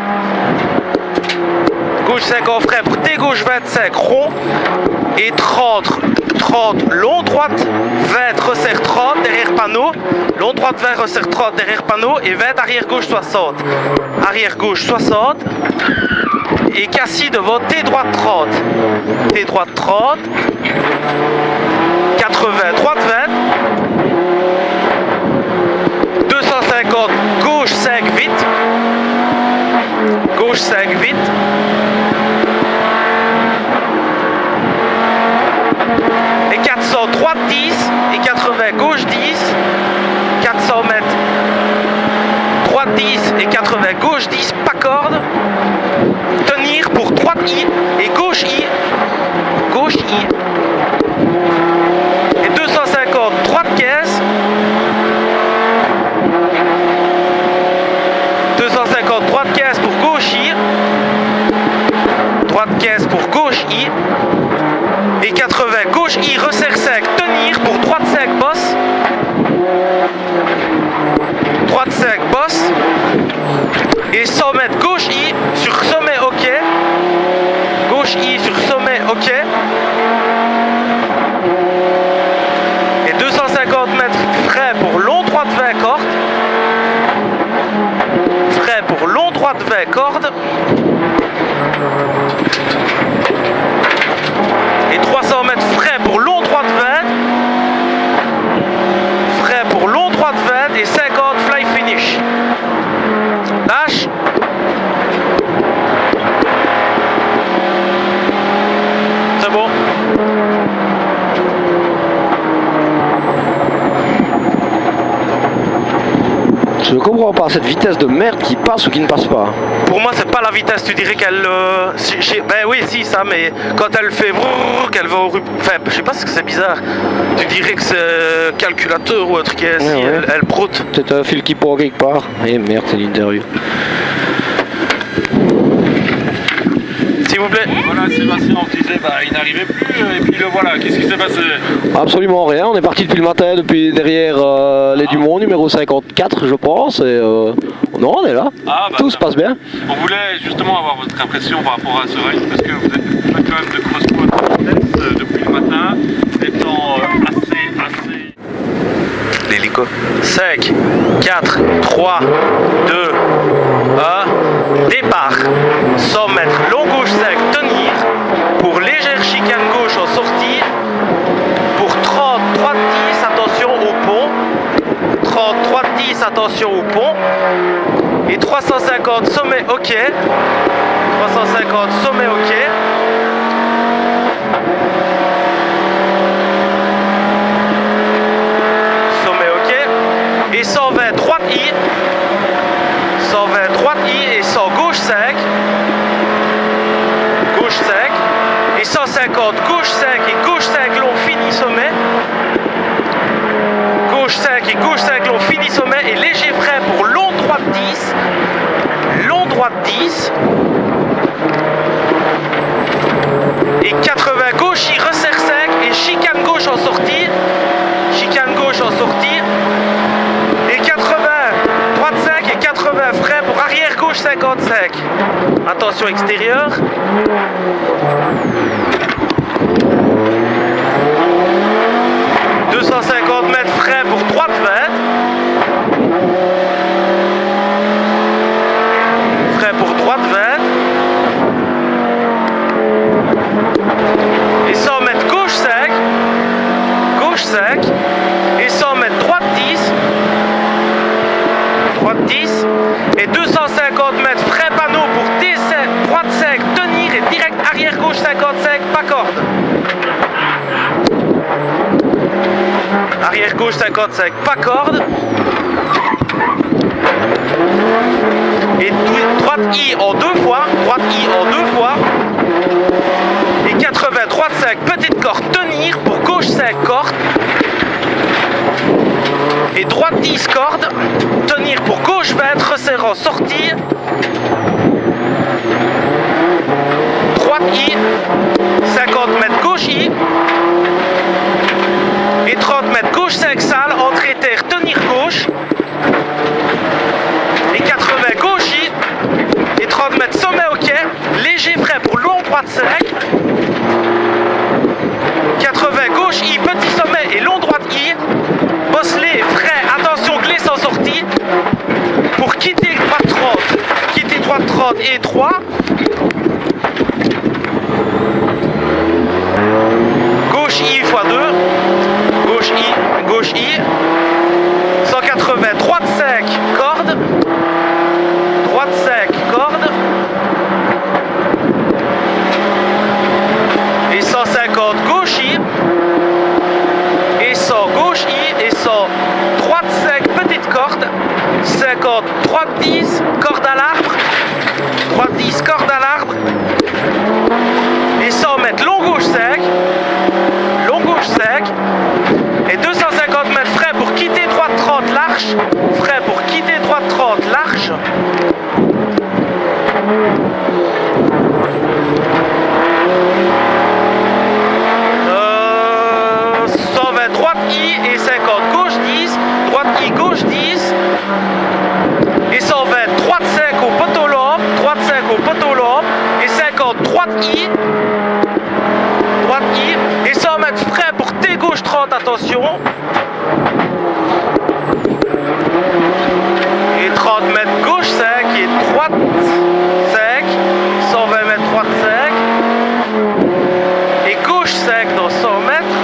Gauche 5 en frais pour T gauche 25 rond. Et 30, long droite 20, resserre 30 derrière panneau. Long droite 20, resserre 30 derrière panneau. Et 20, arrière gauche 60. Arrière gauche 60. Et Cassis devant T droite 30. T droite 30. 80, droite 20. 250, gauche 5 vite. Gauche 5 vite. Et 400, droite 10. Et 80, gauche 10. 400 mètres. Droite 10 et 80, gauche 10, pas corde. Tenir pour droite I et gauche I. Gauche I. Et 250, droite 15. 250, droite 15 pour gauche I. Droite 15 pour gauche I. Et 80, gauche I, resserre 5, tenir pour droite 5, bosse. Droite 5, bosse. Et 100 mètres, gauche I sur sommet, ok. Gauche I sur sommet, ok. Et 250 mètres, frais pour long droite 20 cordes. Frais pour long droite 20 cordes. Et 300 mètres, frais pour long droite 20. Frais pour long droite 20 et 50 fly finish. Lâche. C'est bon. Je ne comprends pas cette vitesse de merde qui passe ou qui ne passe pas. Pour moi, c'est pas la vitesse, tu dirais qu'elle. Ben oui, si, ça, mais quand elle fait. Qu'elle va au. Enfin, je sais pas ce que c'est bizarre. Tu dirais que c'est calculateur ou un truc ainsi, Ouais, ouais. Elle broute. C'est un fil qui part quelque part. Et merde, c'est l'interview. S'il vous plaît. Voilà, Sébastien, on disait, il n'arrivait plus, et puis le voilà, qu'est-ce qui s'est passé? Absolument rien, on est parti depuis le matin, depuis derrière les Dumont, numéro 54 je pense, et non, on est là, tout se passe bien. On voulait justement avoir votre impression par rapport à ce rallye, parce que vous êtes quand même de grosses pointes de vitesse depuis le matin, étant assez... L'hélico. 5, 4, 3, 2, 1, départ. 100 mètres, 350 sommet ok. 350 sommet ok. Sommet ok. Et 120 droite I. 120 droite I et 100 gauche sec. Gauche sec. Et 150 gauche sec et gauche sec long fini sommet. Gauche sec et gauche sec long fini sommet et léger frais pour long droite 10. Long droite 10. Et 80 gauche I resserre sec et chicane gauche en sortie. Chicane gauche en sortie. Et 80 droite sec et 80 frais pour arrière gauche 50 sec. Attention extérieur. « 250 mètres frais pour droite 20. Frais pour droite 20. Et 100 mètres gauche sec. Gauche sec. Et 100 mètres droite 10. Droite 10. Et 250 mètres frais panneau pour T7, droite sec, tenir et direct arrière gauche 50 sec, pas corde. Arrière gauche 55, pas corde. Et droite I en 2 fois. Droite I en 2 fois. Et 80, droite sec, petite corde, tenir pour gauche sec, corde. Et droite 10, corde. Tenir pour gauche 20, resserrant, sortir. Droite I. 50 mètres gauche I. Et 30 mètres gauche 5 salles, entrée terre, tenir gauche. Et 80 gauche I. Et 30 mètres sommet ok. Léger frais pour long droite sec. 80 gauche I, petit sommet et long droite I. Bosselet, frais, attention glisse en sortie. Pour quitter droite 30. Quitter droite 30 et 3. Gauche I x 2. Gauche I, 180, droite sec, corde, droite sec, corde, et 150 gauche I, et 100 gauche I, et 100 droite sec, petite corde, 50, droite 10, corde à l'arbre, droite 10, corde à l'arbre, et 100 mètres long gauche sec, et 250 mètres frais pour quitter droite 30 large. Frais pour quitter droite 30 large. Euh, 120 droite I et 50 gauche 10. Droite I gauche 10. Et 120 droite 5 au poteau lampe. Droite 5 au poteau lampe. Et 50 droite I. Droite I. Et 100 mètres frais pour T gauche 30, attention. Et 30 mètres gauche sec et droite sec. 120 mètres droite sec. Et gauche sec dans 100 mètres.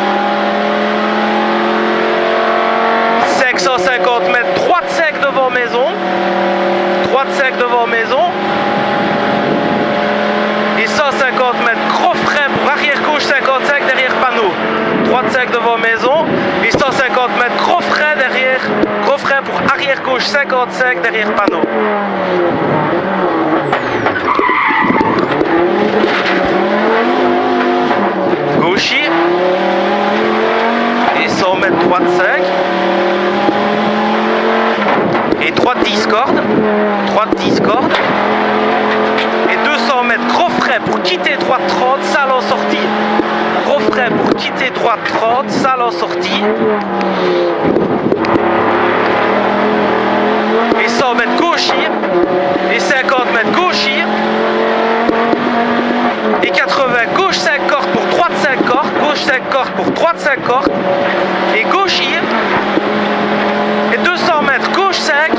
550 mètres droite sec devant maison. Droite sec devant maison. Et 150 mètres gros frais pour arrière gauche 55 derrière panneau. Droite sec devant maison. Et 150 mètres gros frais derrière. Gros frais pour arrière gauche 55 derrière panneau. Gaucher. Et 100 mètres droite sec. Et droite 10 cordes. Droite 10 cordes. Et 200 mètres gros frais pour quitter droite 30, salle en sortie. Gros frais pour quitter droite 30, salle en sortie. Et 100 mètres gauchis. Et 50 mètres gauchis. Et 80 gauche 5 cordes pour droite 5 cordes. Gauche 5 cordes pour droite 5 cordes. Et gauchis. Et 200 mètres gauche 5.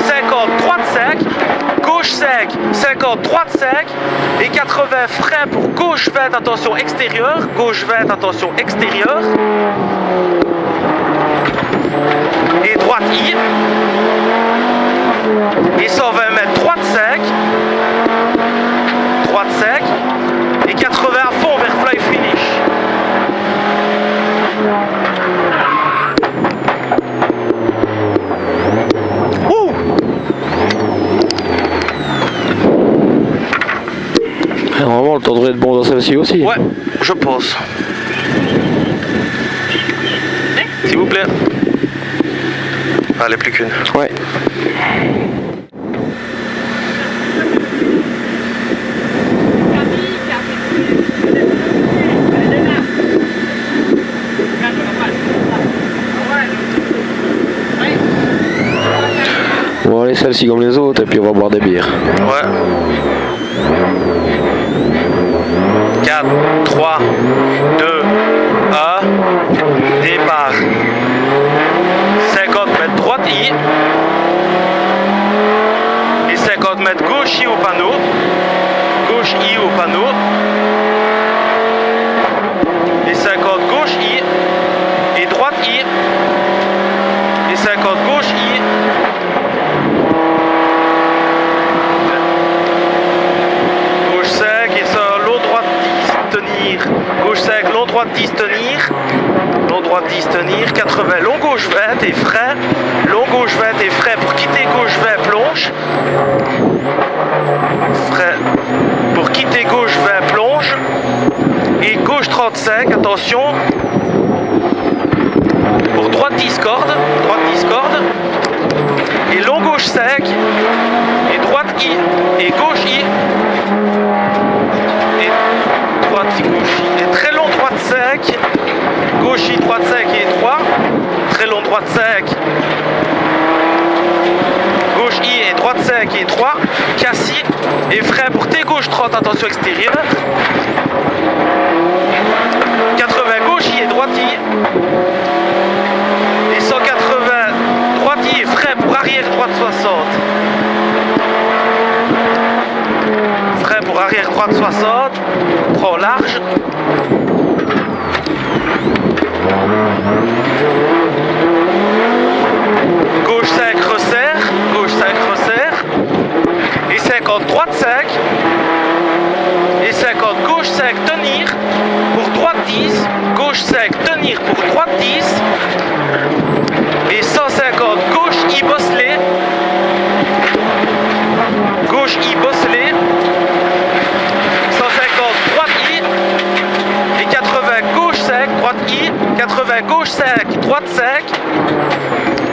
50 droite 5. Gauche 5, 50, droite 5 et 80 freins pour gauche 20, attention extérieure, gauche 20, attention extérieure et droite I et 120 mètres droite sec, et 80 à fond vers fly finish. Ouh! Normalement, le temps devrait être bon dans celle-ci aussi. Ouais, je pense. S'il vous plaît. Allez, plus qu'une. Ouais. Bon, allez, celle-ci comme les autres, et puis on va boire des bières. Ouais. 4, 3, 2, 1, départ. 50 mètres droite I. Et 50 mètres gauche I au panneau. Gauche I au panneau. Et 50 gauche I. Et droite I. Et 50 gauche I. Gauche sec et ça, long droite 10 tenir. Gauche sec, long droite 10 tenir. Long droite 10 tenir. 80 long gauche 20 et frais. Long gauche 20 et frais pour quitter gauche 20 plonge. Frais pour quitter gauche 20 plonge. Et gauche 35, attention. Pour droite 10 cordes. Droite 10 cordes. Et long gauche sec. Et droite I. Et gauche I. Et droite I, gauche I. Et très long droite sec. Gauche I, droite sec et 3. Très long droite sec. Gauche I et droite sec et 3. Cassis. Et frais pour T gauche 30, attention extérieure. 80 gauche I et droite I. Et 180 droite I et frais pour arrière droite 60. Frais pour arrière droite 60. Prends large. Gauche 5 resserre. Gauche 5 resserre. Et 50 droite 5. Et 50 gauche 5 tenir. Pour droite 10. Gauche 5 tenir pour droite 10. Et 150 gauche I bosselé. Gauche I bosselé. 150 droite I. Et 80 gauche sec, droite I. 80 gauche sec, droite sec.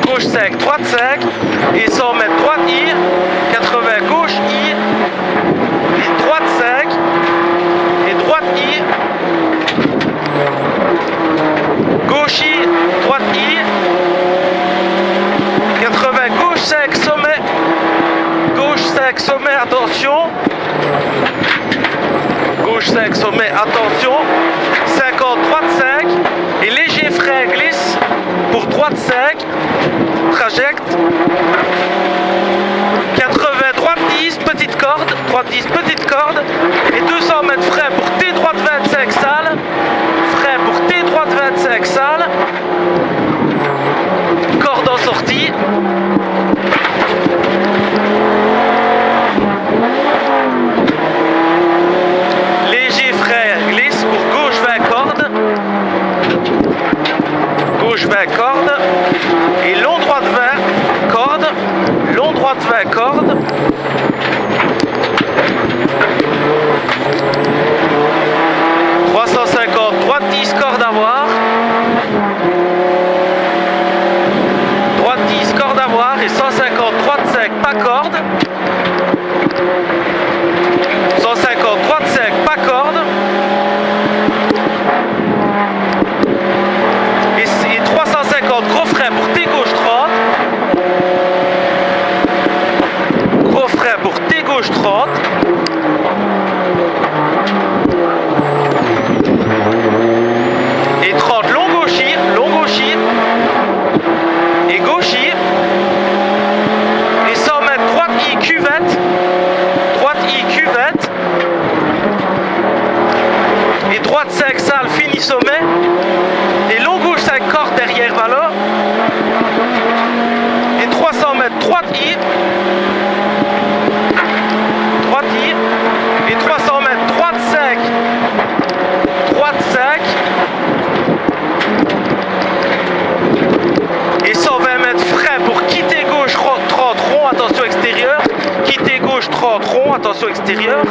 Gauche sec, droite sec. Et 100 mètres droite I. 80 gauche I. Et droite sec. Et droite I. Gauche I, droite I. 80 gauche sec, sommet. Gauche sec, sommet, attention. Gauche sec, sommet, attention. 50 droite sec. Et léger frais glisse. Pour droite sec. Trajecte. 80 droite 10, petite corde. Droite 10, petite corde. Et 200 mètres frais pour T droite 25 sale. Frais pour T droite 25 sale. Corde en sortie. Léger frais glisse pour gauche 20 cordes. Gauche 20 cordes. Et long droite 20 cordes. Long droite 20 cordes. « 350, droite 10 cordes à voir. Droite 10 cordes à voir et 150 droite sec pas corde. 150 droite sec pas corde. Et 350 gros frais pour T gauche 30. Gros frais pour T gauche 30. Et 30 long gauchis, et gauchis, et 100 mètres droite I cuvette, et droite 5 sale fini sommet, et long gauche 5 cordes derrière valo, et 300 mètres droite I, 30 rond, attention extérieur.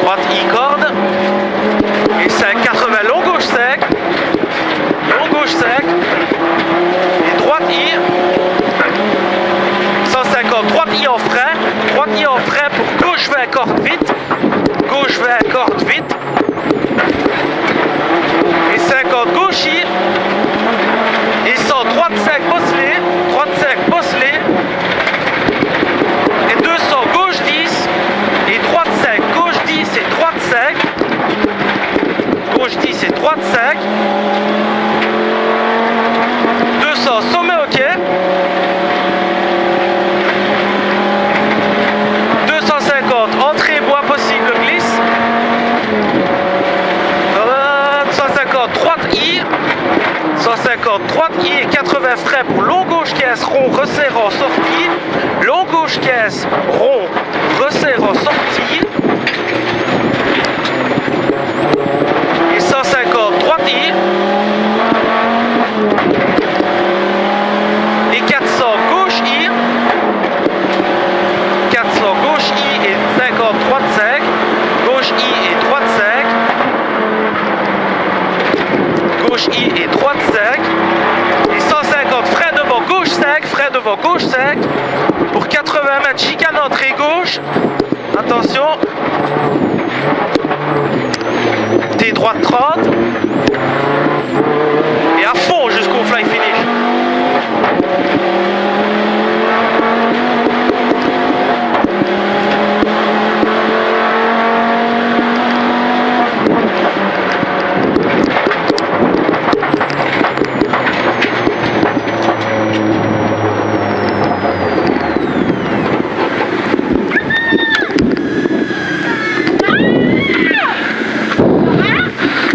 Droite I corde. Et 5,80 long gauche sec. Long gauche sec. Et droite I. 150, droite I en frein. Droite I en frein pour gauche 20 corde vite. Gauche 20 corde vite. Et 50 gauche I. Et 100 droite 5 bosselé. Droite 5 bosselé. Et 200 gauche 10. Et droite 5. Gauche 10 et droite 5. Gauche 10 et droite 5. 200 sommet ok. 250 entrée bois possible glisse. 150 droite I. 150 droite I et 80 freins pour long gauche caisse rond resserrant sortie. Long gauche caisse rond resserrant sortie. Et 150 droite I. Et 400 gauche I. 400 gauche I et 50 droite 5. Gauche I et droite 5. Gauche I et droite 5. Et 150 frein devant gauche 5. Frein devant gauche 5. Pour 80 mètres chicane entrée gauche. Attention. T droite 30. Et à fond jusqu'au fly finish.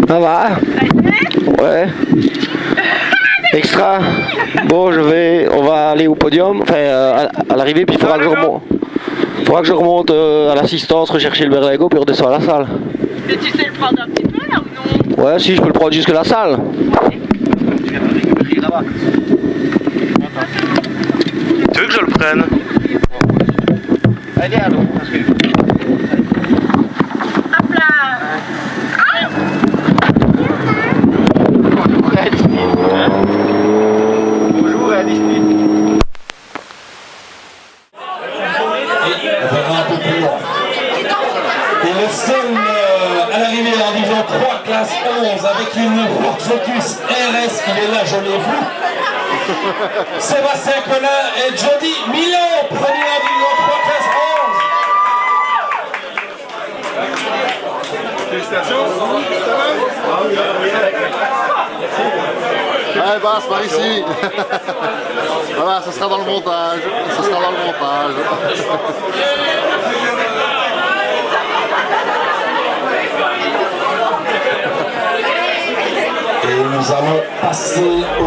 Ça va? Ouais. Extra. Bon, on va aller au podium, enfin à l'arrivée, puis il faudra que je remonte à l'assistance, rechercher le berlingot, puis redescendre à la salle. Mais tu sais le prendre un petit peu là ou non? Ouais, si, je peux le prendre jusque la salle. Tu veux que je le prenne? Allez, allons. Hop là! Bonjour à 18. Et le seul à l'arrivée en division 3, classe 11, avec une Ford Focus RS, il est là, je l'ai vu. Sébastien Collin et Jody Milan, premier en division 3, classe 11. Félicitations. Allez, passe par ici. Voilà, ce sera dans le montage. Ce sera dans le montage. Et nous allons passer au